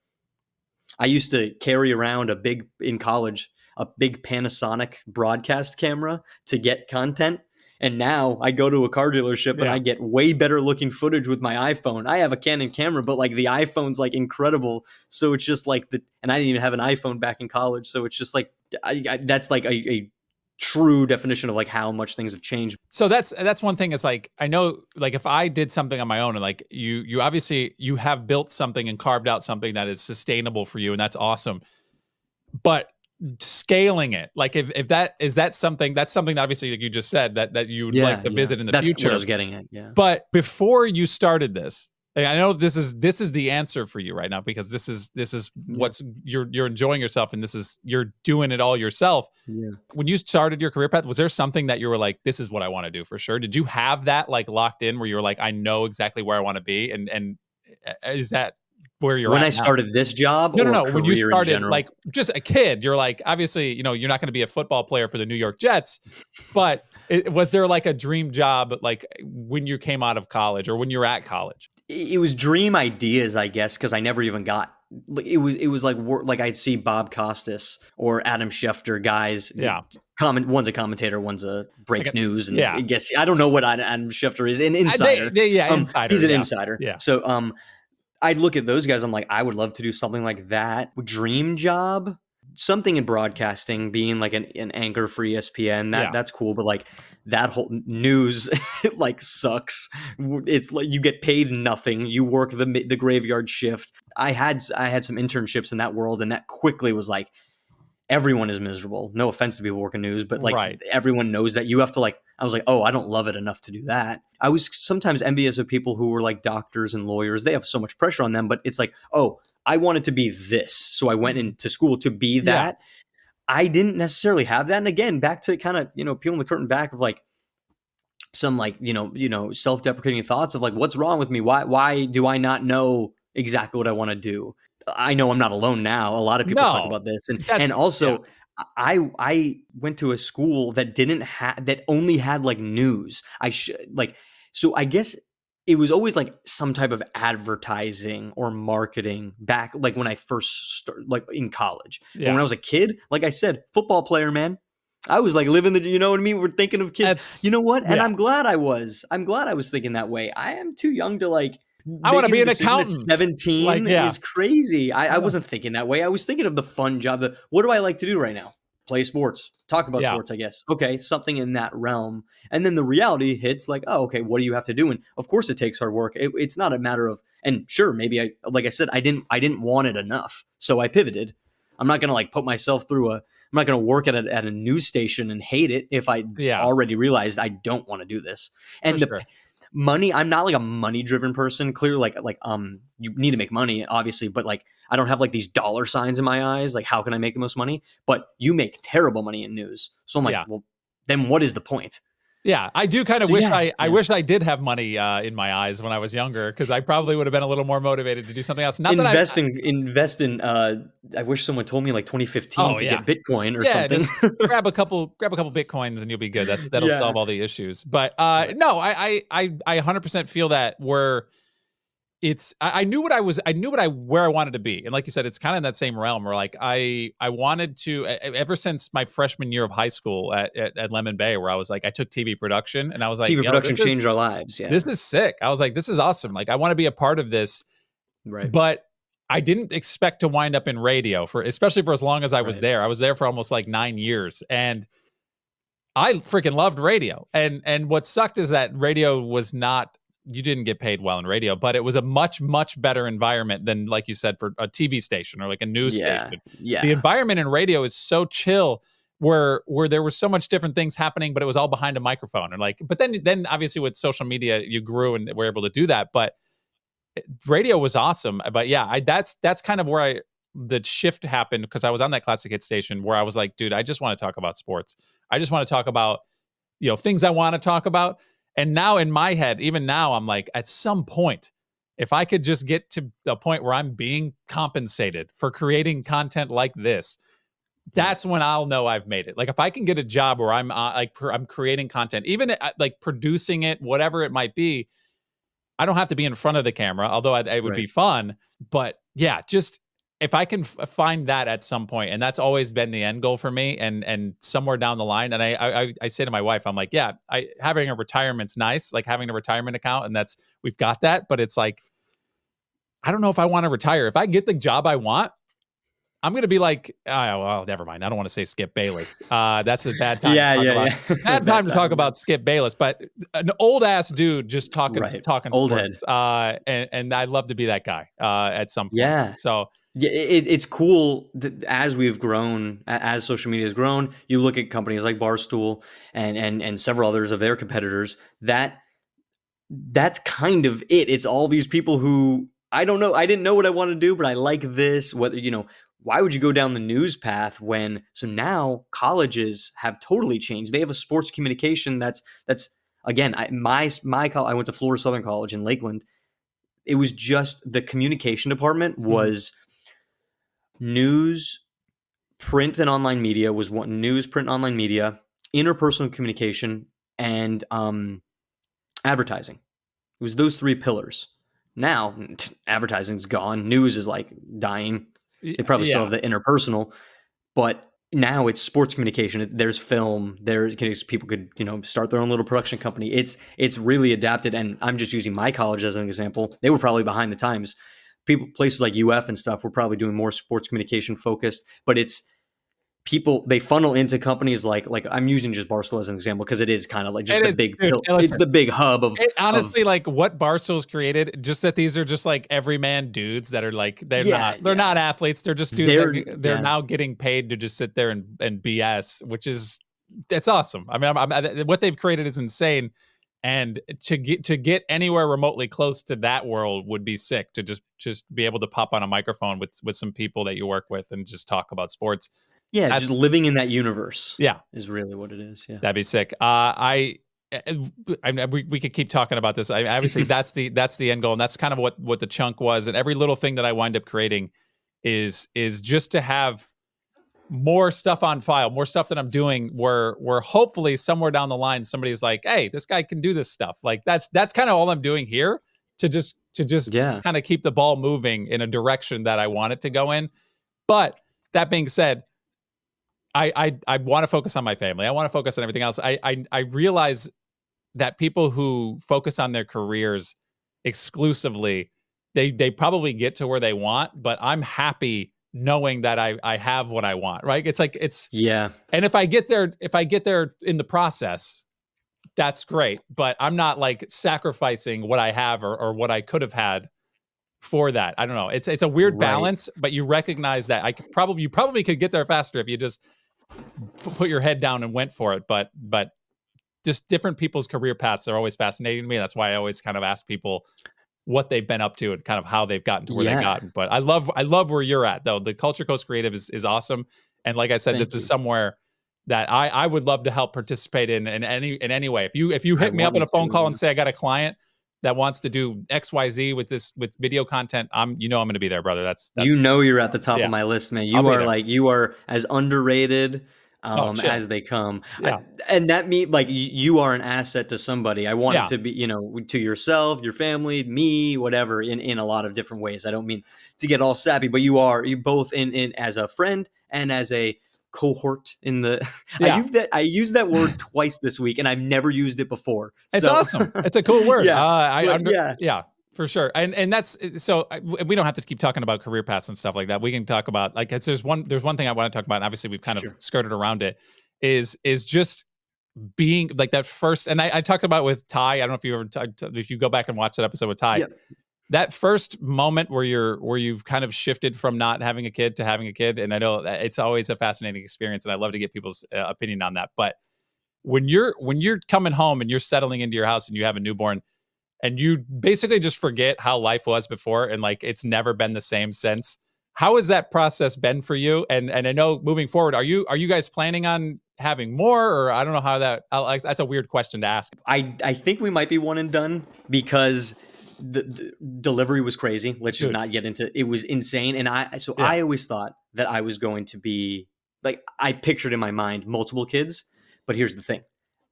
I used to carry around in college a big Panasonic broadcast camera to get content. And now I go to a car dealership and I get way better looking footage with my iPhone. I have a Canon camera, but like the iPhone's like incredible. So it's just like and I didn't even have an iPhone back in college. So it's just like, that's like a true definition of like how much things have changed. So that's one thing. Is like, I know like if I did something on my own and like you obviously you have built something and carved out something that is sustainable for you, and that's awesome. But scaling it, like if that's something that obviously, like you just said, that you'd like to visit in the future. That's what I was getting at. Yeah. But before you started this, I know this is the answer for you right now, because this is what's you're enjoying yourself, and you're doing it all yourself. Yeah. When you started your career path, was there something that you were like, this is what I want to do for sure? Did you have that like locked in where you were like, I know exactly where I want to be? And is that where you're when at I now? Started this job? No. When you started, like just a kid, you're like, obviously, you're not going to be a football player for the New York Jets, but was there like a dream job, like when you came out of college or when you were at college? It was dream ideas, I guess, because I never even got. It was like I'd see Bob Costas or Adam Schefter guys. Yeah. One's a commentator, one's a breaks news, and I guess I don't know what Adam Schefter is, an insider. Insider. He's an insider. Yeah. So I'd look at those guys. I'm like, I would love to do something like that. Dream job, something in broadcasting, being like an anchor for ESPN. That's cool, but like that whole news, it like sucks. It's like you get paid nothing. You work the graveyard shift. I had some internships in that world, and that quickly was like, everyone is miserable. No offense to people working news, but like everyone knows that you have to like, I was like, oh, I don't love it enough to do that. I was sometimes envious of people who were like doctors and lawyers. They have so much pressure on them, but it's like, oh, I wanted to be this. So I went into school to be that. I didn't necessarily have that. And again, back to kind of, peeling the curtain back of like some like, self-deprecating thoughts of like, what's wrong with me? Why do I not know exactly what I want to do? I know I'm not alone now. A lot of people talk about this. And also I went to a school that that only had like news. So I guess it was always like some type of advertising or marketing back like when I first started, like in college. But when I was a kid, like I said, football player, man. I was like living you know what I mean? We're thinking of kids. You know what? And I'm glad I was thinking that way. I am too young to like, I want to be an accountant. 17 is crazy. I wasn't thinking that way. I was thinking of the fun job. What do I like to do right now? Play sports, talk about sports, I guess. Okay, something in that realm. And then the reality hits like, oh, okay, what do you have to do? And of course it takes hard work. It's not a matter of, and sure, maybe like I said, I didn't want it enough. So I pivoted. I'm not going to like put myself through I'm not going to work at a news station and hate it if I already realized I don't want to do this. And money, I'm not like a money driven person. Clearly, you need to make money, obviously, but like I don't have like these dollar signs in my eyes. Like, how can I make the most money? But you make terrible money in news. So I'm like, well, then what is the point? Yeah, I do kind of wish I wish I did have money in my eyes when I was younger, because I probably would have been a little more motivated to do something else. Not invest in. I wish someone told me like 2015 to get Bitcoin or something. Just grab a couple Bitcoins and you'll be good. That'll solve all the issues. But no, I 100% feel that I knew where I wanted to be. And like you said, it's kind of in that same realm where like I wanted to, ever since my freshman year of high school at Lemon Bay, where I was like, I took TV production and I was like, TV production changed our lives. Yeah. This is sick. I was like, this is awesome. Like, I want to be a part of this. Right. But I didn't expect to wind up in radio especially for as long as I was there. I was there for almost like 9 years, and I freaking loved radio. And what sucked is that radio was not, you didn't get paid well in radio, but it was a much, much better environment than, like you said, for a TV station or like a news station. Yeah. The environment in radio is so chill, where there was so much different things happening, but it was all behind a microphone. And like, but then obviously with social media, you grew and were able to do that. But radio was awesome. But yeah, that's kind of where the shift happened, because I was on that classic hit station where I was like, dude, I just want to talk about sports. I just want to talk about, things I want to talk about. And now in my head, even now, I'm like, at some point, if I could just get to a point where I'm being compensated for creating content like this, that's when I'll know I've made it. Like, if I can get a job where I'm I'm creating content, even like producing it, whatever it might be, I don't have to be in front of the camera, although it would be fun. But yeah, just if I can find that at some point, and that's always been the end goal for me, and somewhere down the line, and I say to my wife, I'm like, yeah, having a retirement's nice, like having a retirement account, and we've got that, but it's like, I don't know if I want to retire. If I get the job I want, I'm going to be like, oh, well, never mind. I don't want to say Skip Bayless. That's a bad time. Bad time to talk about Skip Bayless, but an old ass dude just talking old sports. And I'd love to be that guy at some point. Yeah. So yeah, it's cool that as we've grown, as social media has grown, you look at companies like Barstool and several others of their competitors, that's kind of it. It's all these people who, I don't know, I didn't know what I wanted to do, but I like this. Whether, why would you go down the news path so now colleges have totally changed. They have a sports communication that's again, I went to Florida Southern College in Lakeland. It was just the communication department was news, print and online media was one. News, print, online media, interpersonal communication, and advertising. It was those three pillars. Now advertising's gone. News is like dying. They probably still have the interpersonal, but now it's sports communication. There's film. People could start their own little production company. It's really adapted. And I'm just using my college as an example. They were probably behind the times. Places like UF and stuff were probably doing more sports communication focused, but it's people, they funnel into companies like I'm using just Barstool as an example because it is kind of like just it's the big hub of honestly like what Barstool's created, just that these are just like everyman dudes that are like they're not athletes, they're just dudes they're now getting paid to just sit there and BS, which is it's awesome. I mean, what they've created is insane. And to get anywhere remotely close to that world would be sick, to just be able to pop on a microphone with some people that you work with and just talk about sports. Yeah, just living in that universe. Yeah, is really what it is. Yeah, that'd be sick. We could keep talking about this. Obviously, that's the end goal, and that's kind of what the chunk was. And every little thing that I wind up creating is just to have more stuff on file, more stuff that I'm doing where hopefully somewhere down the line somebody's like, hey, this guy can do this stuff. Like that's kind of all I'm doing here to just kind of keep the ball moving in a direction that I want it to go in. But that being said, I want to focus on my family. I want to focus on everything else. I realize that people who focus on their careers exclusively, they probably get to where they want, but I'm happy knowing that I have what I want, right? It's like, and if I get there in the process, that's great, but I'm not like sacrificing what I have or what I could have had for that. I don't know. It's a weird Right. balance, but you recognize that you probably could get there faster if you just put your head down and went for it. But just different people's career paths are always fascinating to me. That's why I always kind of ask people what they've been up to and kind of how they've gotten to where they've gotten. But I love where you're at though. The Culture Coast Creative is awesome. And like I said, Thank this you. is somewhere that I would love to help participate in any way. If you hit me up on a phone call and say I got a client that wants to do XYZ with video content, I'm going to be there, brother. That's you're at the top of my list, man. You are as underrated as they come. Yeah. And that means like you are an asset to somebody. I want it to be, to yourself, your family, me, whatever, in a lot of different ways. I don't mean to get all sappy, but you both in as a friend and as a cohort in the I used that word twice this week and I've never used it before. It's awesome. It's a cool word. Yeah. For sure. And that's so we don't have to keep talking about career paths and stuff like that. We can talk about like there's one thing I want to talk about, and obviously we've kind of skirted around it, is just being like that first, and I talked about with Ty. I don't know if you ever if you go back and watch that episode with Ty. Yeah. That first moment where you've kind of shifted from not having a kid to having a kid, and I know it's always a fascinating experience, and I love to get people's opinion on that. But when you're coming home and you're settling into your house and you have a newborn, and you basically just forget how life was before, and like it's never been the same since. How has that process been for you? And I know moving forward, are you guys planning on having more, or I don't know how that's a weird question to ask. I think we might be one and done because the delivery was crazy. Let's just not get into it. Was insane. And I always thought that I was going to be like, I pictured in my mind multiple kids, but here's the thing.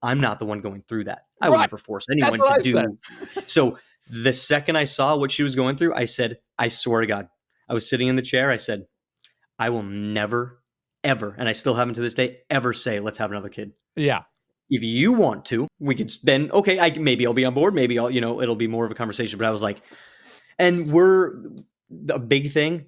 I'm not the one going through that. I would never force anyone to do. So the second I saw what she was going through, I said, I swear to God, I was sitting in the chair. I said, I will never, ever, and I still haven't to this day, ever say, let's have another kid. Yeah. If you want to, we could then, okay, maybe I'll be on board. Maybe it'll be more of a conversation. But I was like, and a big thing,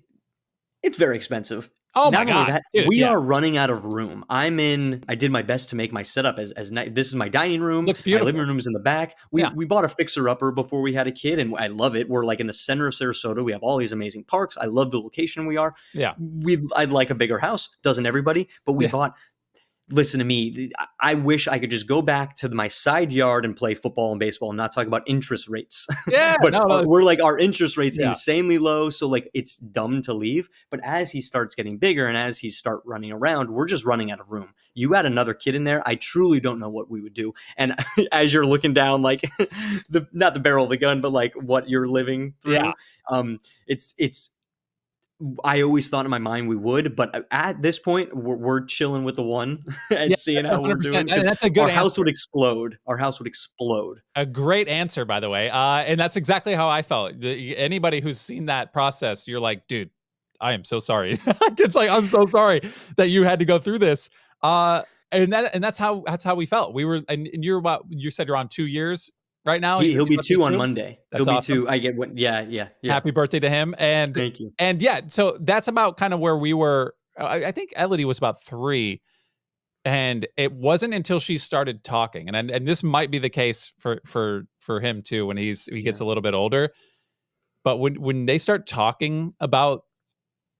it's very expensive. Oh my God. Dude, we are running out of room. I did my best to make my setup as nice. This is my dining room. Looks beautiful. My living room is in the back. We bought a fixer-upper before we had a kid, and I love it. We're like in the center of Sarasota. We have all these amazing parks. I love the location we are. Yeah. I'd like a bigger house. Doesn't everybody? But we bought... Listen to me. I wish I could just go back to my side yard and play football and baseball and not talk about interest rates. Yeah, but we're like, our interest rate's insanely low. So like, it's dumb to leave. But as he starts getting bigger and as he start running around, we're just running out of room. You add another kid in there, I truly don't know what we would do. And as you're looking down, like not the barrel of the gun, but like what you're living through, it's. I always thought in my mind we would, but at this point, we're chilling with the one and seeing how we're doing. That's a good answer. House would explode. Our house would explode. A great answer, by the way. And that's exactly how I felt. Anybody who's seen that process, you're like, dude, I am so sorry. It's like, I'm so sorry that you had to go through this. And that's how we felt. We were, and you said you're on 2 years. Right now, he'll be 2 on Monday. That's he'll be awesome. 2. I get what? Yeah. Happy birthday to him. And thank you. And so that's about kind of where we were. I think Elodie was about 3, and it wasn't until she started talking, and this might be the case for him too when he gets a little bit older. But when they start talking about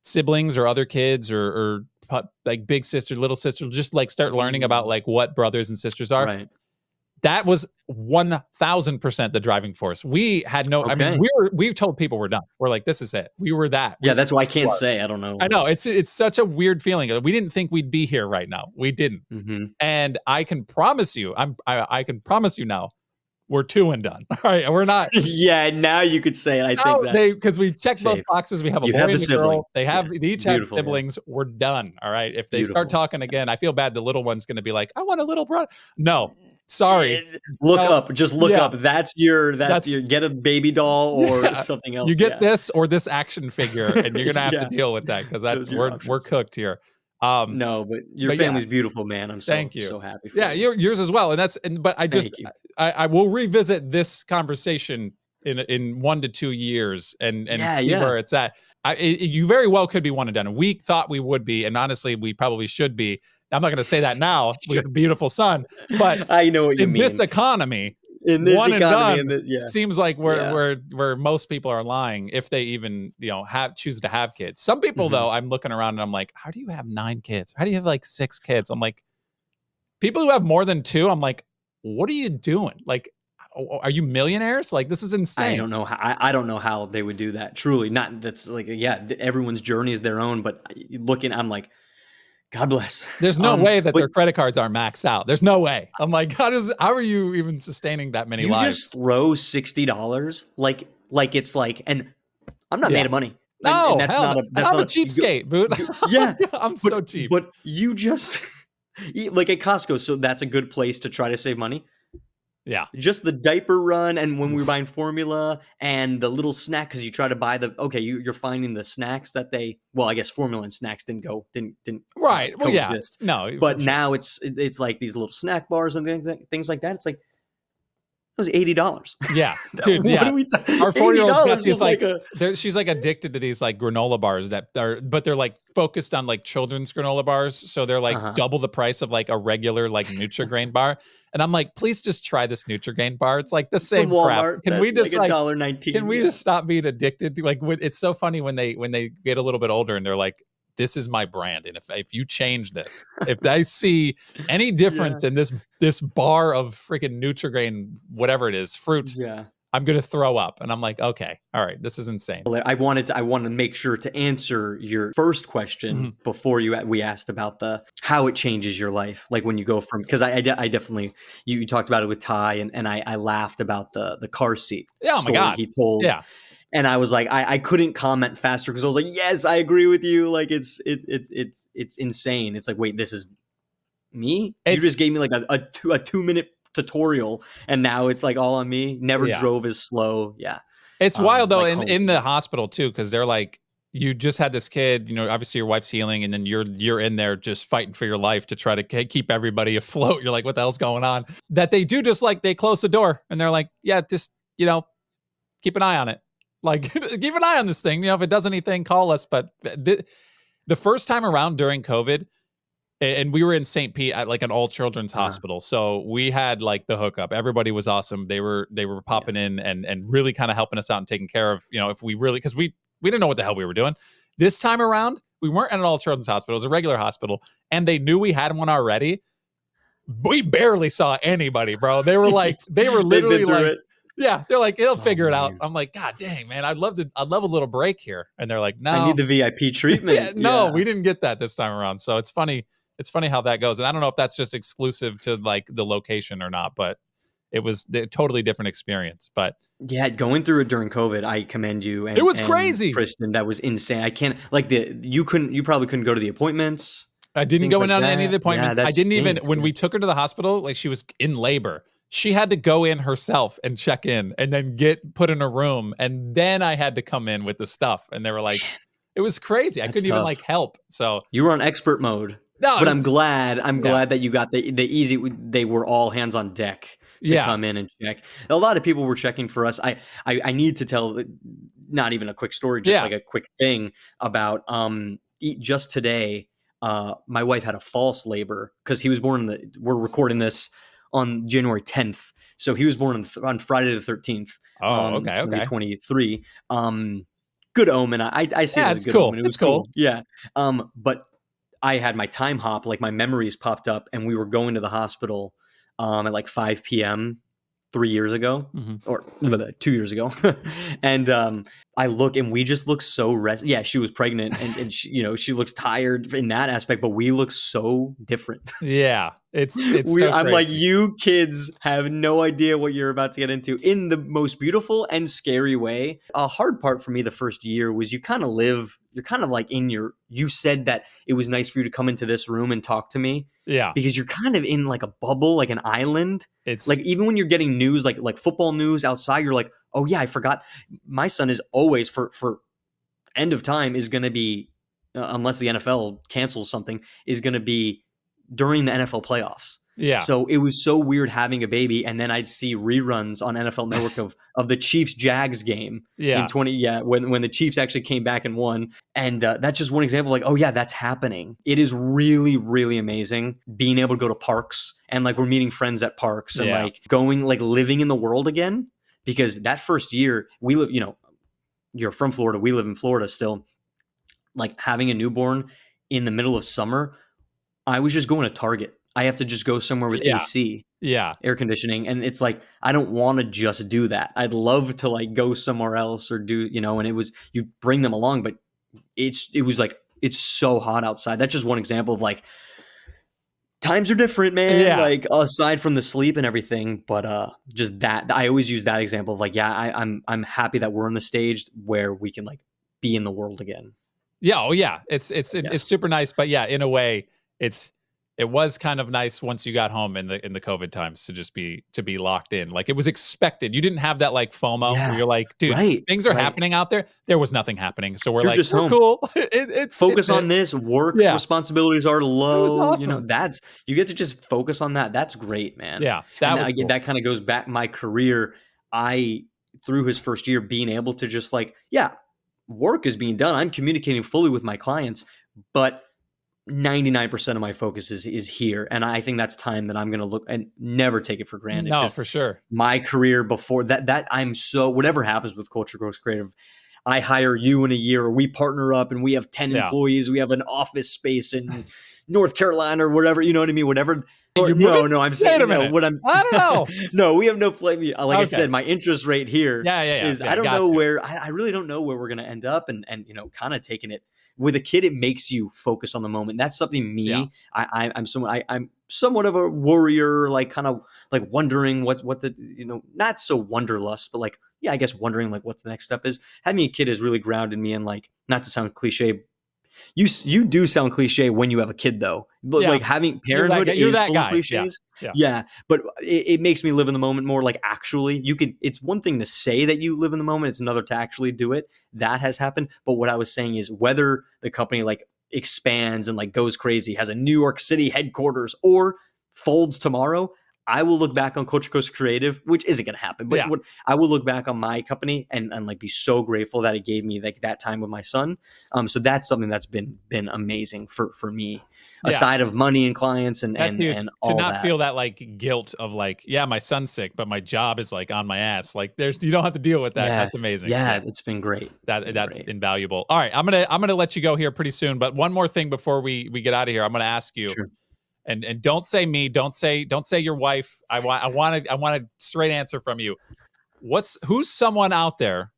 siblings or other kids or like big sister, little sister, just like start learning about like what brothers and sisters are. Right. That was 1,000% the driving force. We had no, I mean, we told people we're done. We're like, this is it. We were that. Yeah, that's why I can't say. I don't know. I know. It's such a weird feeling. We didn't think we'd be here right now. We didn't. Mm-hmm. And I can promise you, I can promise you now, we're 2 and done. All right. We're not. Yeah, now you could say it. I think that's because we checked both boxes. We have a boy and a girl. They each have siblings. Yeah. We're done. All right. If they start talking again, I feel bad. The little one's going to be like, I want a little brother. No. Sorry. Look up. Just look up. That's your get a baby doll or something else. You get this or this action figure, and you're gonna have to deal with that because we're cooked here. No, but your family's beautiful, man. I'm so happy for you. Yours as well. But I will revisit this conversation in 1 to 2 years and see where it's at. You very well could be one and done. We thought we would be, and honestly, we probably should be. I'm not going to say that now. We have a beautiful son, but I know what you mean. In this economy, in this one and economy, done seems like where most people are lying if they even choose to have kids. Some people though, I'm looking around and I'm like, how do you have 9 kids? How do you have like 6 kids? I'm like, people who have more than 2, I'm like, what are you doing? Like, are you millionaires? Like, this is insane. I don't know how they would do that. Truly, not that's like everyone's journey is their own. But I'm like, God bless. There's no way that their credit cards are maxed out. There's no way. I'm like, how are you even sustaining that many lives? You just throw $60 like it's like, and I'm not made of money. No, and that's hell, not a that's I'm not a cheapskate, dude. Yeah, I'm so cheap. But you just eat like at Costco, so that's a good place to try to save money. Yeah. Just the diaper run, and when we were buying formula and the little snack, because you try to buy you're finding the snacks that I guess formula and snacks didn't right. Well, coexist. No, but now it's like these little snack bars and things like that. It's like, it was $80. Yeah, dude. What are we talking? Our 4-year-old is like she's like addicted to these like granola bars but they're like focused on like children's granola bars, so they're like double the price of like a regular like Nutri-Grain bar. And I'm like, please just try this Nutri-Grain bar. It's like the same crap. Can we just like $1.19? Can we just stop being addicted to like? It's so funny when they get a little bit older and they're like, this is my brand, and if you change this, if I see any difference in this bar of freaking Nutri-Grain, whatever it is, fruit, I'm gonna throw up. And I'm like, okay, all right, this is insane. I want to make sure to answer your first question before we asked about how it changes your life, like when you go from, because I definitely you talked about it with Ty, and I laughed about the car seat story he told. Yeah. And I was like, I couldn't comment faster because I was like, yes, I agree with you. Like it's insane. It's like, wait, this is me? You just gave me like a 2-minute tutorial, and now it's like all on me. Never drove as slow. Yeah. It's wild though, like in the hospital too, because they're like, you just had this kid, obviously your wife's healing, and then you're in there just fighting for your life to try to keep everybody afloat. You're like, what the hell's going on? That they do just like, they close the door and they're like, yeah, just, keep an eye on it. Like, keep an eye on this thing. If it does anything, call us. But the first time around during COVID, and we were in St. Pete at like an all children's hospital. So we had like the hookup. Everybody was awesome. They were popping in and really kind of helping us out and taking care of, if we really, because we didn't know what the hell we were doing. This time around, we weren't at an all children's hospital. It was a regular hospital. And they knew we had one already. We barely saw anybody, bro. They were like, they were literally like, yeah, they're like, he'll figure it out. I'm like, God dang, man, I'd love a little break here. And they're like, no, I need the VIP treatment. We didn't get that this time around. So it's funny. It's funny how that goes. And I don't know if that's just exclusive to like the location or not, but it was a totally different experience. But yeah, going through it during COVID, I commend you. And it was crazy, Kristen. That was insane. I can't you probably couldn't go to the appointments. I didn't go in on any of the appointments. I didn't even, when we took her to the hospital, like she was in labor. She had to go in herself and check in and then get put in a room. And then I had to come in with the stuff. And they were like, it was crazy. I couldn't even like help. So you were on expert mode. No, but I'm glad that you got the easy. They were all hands on deck to come in and check. A lot of people were checking for us. I need to tell, not even a quick story, just like a quick thing about just today. My wife had a false labor because he was born we're recording this on January 10th, so he was born on Friday the 13th. Oh, okay, 2023. Good omen. I see it as a good omen. It was cool. Yeah. But I had my time hop, like my memories popped up, and we were going to the hospital at like 5 p.m. 3 years ago, or 2 years ago. And I look, and we just look so yeah, she was pregnant, and she, she looks tired in that aspect, but we look so different. Yeah, it's I'm like, you kids have no idea what you're about to get into in the most beautiful and scary way. A hard part for me the first year was you're kind of like you said that it was nice for you to come into this room and talk to me. Yeah. Because you're kind of in like a bubble, like an island. It's like, even when you're getting news, like football news outside, you're like, oh yeah, I forgot. My son is always for end of time is going to be, unless the NFL cancels something, is going to be during the NFL playoffs. Yeah. So it was so weird having a baby, and then I'd see reruns on NFL Network of the Chiefs Jags game in Yeah. when the Chiefs actually came back and won. And that's just one example of like, oh yeah, that's happening. It is really, really amazing being able to go to parks, and like we're meeting friends at parks, and like going, like living in the world again. Because that first year we live, you're from Florida, we live in Florida still. Like having a newborn in the middle of summer, I was just going to Target. I have to just go somewhere with AC, air conditioning. And it's like, I don't want to just do that. I'd love to like go somewhere else or do, and you bring them along, but it was like, it's so hot outside. That's just one example of like, times are different, man. Yeah. Like aside from the sleep and everything, but just that, I always use that example of like, I'm happy that we're in the stage where we can like be in the world again. Yeah. Oh yeah. It's super nice, but yeah, in a way it was kind of nice once you got home in the COVID times to be locked in. Like it was expected. You didn't have that like FOMO where you're like, dude, things are happening out there. There was nothing happening. So we're just home. Cool. Focus on this. Work responsibilities are low. Awesome. You get to just focus on that. That's great, man. Yeah. That kind of goes back my career. Through his first year being able to just like, work is being done. I'm communicating fully with my clients, but 99% of my focus is here. And I think that's time that I'm going to look and never take it for granted. No, for sure. My career before that I'm so, whatever happens with Culture Growth Creative, I hire you in a year, or we partner up and we have 10 employees. We have an office space in North Carolina or whatever, you know what I mean? Whatever. No, I'm saying, I don't know. No, we have no like I said, my interest rate here is I don't know where I really don't know where we're going to end up, and kind of taking it with a kid. It makes you focus on the moment. That's something I'm somewhat of a worrier, like kind of like wondering what the, not so wanderlust, but like, I guess wondering like what the next step is. Having a kid has really grounded me, and like, not to sound cliche, you do sound cliche when you have a kid though. But like having parenthood is full of cliches. Yeah. But it makes me live in the moment more. Like actually it's one thing to say that you live in the moment. It's another to actually do it. That has happened. But what I was saying is whether the company like expands and like goes crazy, has a New York City headquarters, or folds tomorrow, I will look back on Culture Coast Creative, which isn't going to happen, but I will look back on my company and like be so grateful that it gave me like that time with my son. So that's something that's been amazing for me, aside of money and clients and all that. To not feel that like guilt of like, my son's sick, but my job is like on my ass. Like you don't have to deal with that. That's amazing. Yeah, it's been great. That's invaluable. All right, I'm gonna let you go here pretty soon, but one more thing before we get out of here, I'm gonna ask you. Sure. And don't say me, don't say your wife. I want a straight answer from you. Who's someone out there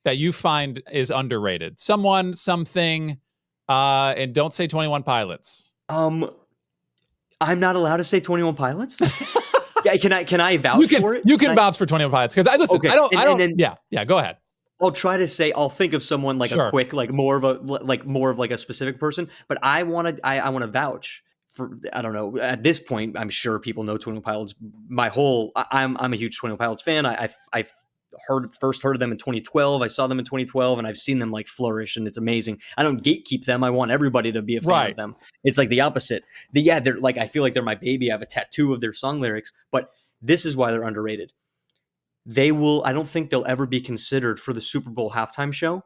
that you find is underrated? Someone, something, and don't say 21 Pilots. I'm not allowed to say 21 Pilots? Can I vouch for it? You can vouch for 21 Pilots because go ahead. I'll try to say, I'll think of someone like a quick, like more of a specific person, but I want to vouch for, I don't know, at this point, I'm sure people know 21 Pilots. I'm a huge 21 Pilots fan. I first heard of them in 2012. I saw them in 2012, and I've seen them like flourish, and it's amazing. I don't gatekeep them. I want everybody to be a fan of them. It's like the opposite. They're like, I feel like they're my baby. I have a tattoo of their song lyrics, but this is why they're underrated. I don't think they'll ever be considered for the Super Bowl halftime show.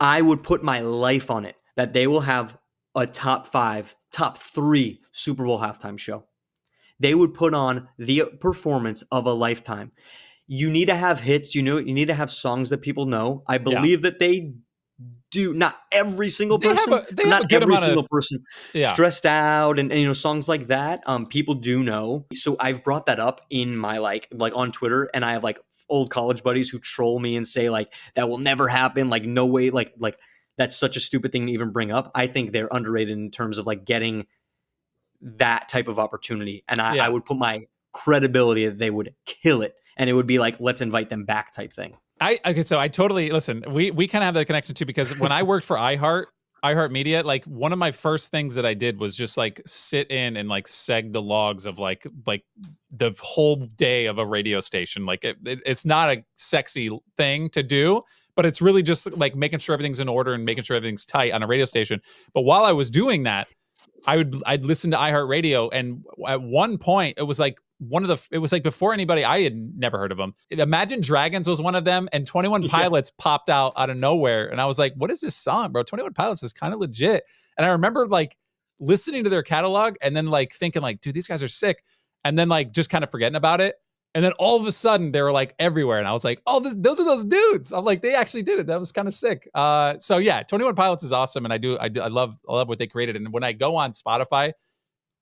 I would put my life on it that they will have a top 3 Super Bowl halftime show. They would put on the performance of a lifetime. You need to have hits, you need to have songs that people know. I believe that they do. Not every single person, stressed out and songs like that. People do know. So I've brought that up in my like on Twitter, and I have like old college buddies who troll me and say like that will never happen. Like no way. Like that's such a stupid thing to even bring up. I think they're underrated in terms of like getting that type of opportunity. And I would put my credibility that they would kill it. And it would be like, let's invite them back type thing. So I totally, listen, we kind of have that connection too, because when I worked for iHeartMedia, like one of my first things that I did was just like sit in and like seg the logs of like the whole day of a radio station. Like it's not a sexy thing to do, but it's really just like making sure everything's in order and making sure everything's tight on a radio station. But while I was doing that, I'd listen to iHeartRadio, and at one point it was like before anybody, I had never heard of them. Imagine Dragons was one of them, and 21 Pilots popped out of nowhere, and I was like, what is this song, bro? 21 Pilots is kind of legit. And I remember like listening to their catalog and then like thinking like, dude, these guys are sick, and then like just kind of forgetting about it. And then all of a sudden they were like everywhere. And I was like, oh, those are those dudes. I'm like, they actually did it. That was kind of sick. So yeah, 21 Pilots is awesome. And I love what they created. And when I go on Spotify,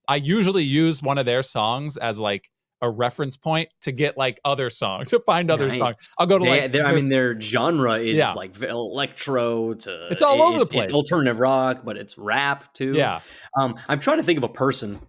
I usually use one of their songs as like a reference point to get like other songs, to find other songs. I'll go to their genre is like electro to it's all over the place. It's alternative rock, but it's rap too. Yeah. I'm trying to think of a person.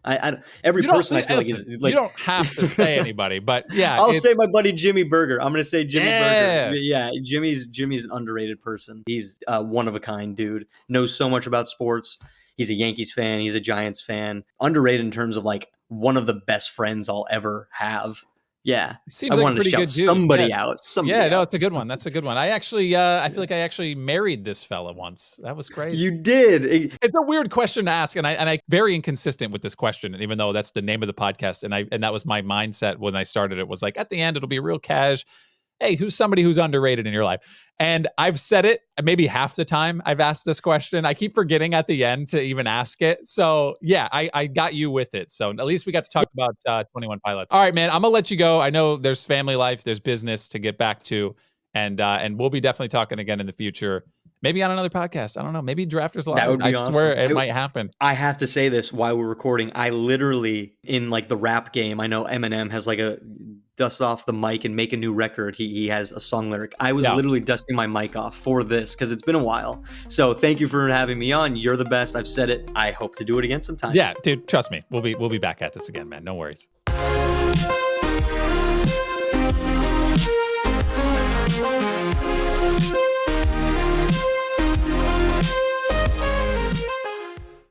Every person I feel like is like, you don't have to say anybody, but yeah. I'll say my buddy Jimmy Berger. I'm going to say Jimmy Berger. Yeah. Jimmy's an underrated person. He's one of a kind dude. Knows so much about sports. He's a Yankees fan. He's a Giants fan. Underrated in terms of like one of the best friends I'll ever have. Yeah. I wanted to shout somebody out. No, it's a good one. That's a good one. I actually, I feel like I actually married this fella once. That was crazy. You did. It's a weird question to ask. And I very inconsistent with this question, even though that's the name of the podcast. And that was my mindset when I started it, was like, at the end, it'll be real cash. Hey, who's somebody who's underrated in your life? And I've said it maybe half the time I've asked this question. I keep forgetting at the end to even ask it. So yeah, I got you with it. So at least we got to talk about 21 Pilots. All right, man, I'm gonna let you go. I know there's family life, there's business to get back to, and we'll be definitely talking again in the future. Maybe on another podcast. I don't know. Maybe Drafters Live. That would be awesome. I swear it might happen. I have to say this while we're recording. I literally, in like the rap game, I know Eminem has like a dust off the mic and make a new record. He has a song lyric. I was literally dusting my mic off for this because it's been a while. So thank you for having me on. You're the best. I've said it. I hope to do it again sometime. Yeah, dude, trust me. We'll be back at this again, man. No worries.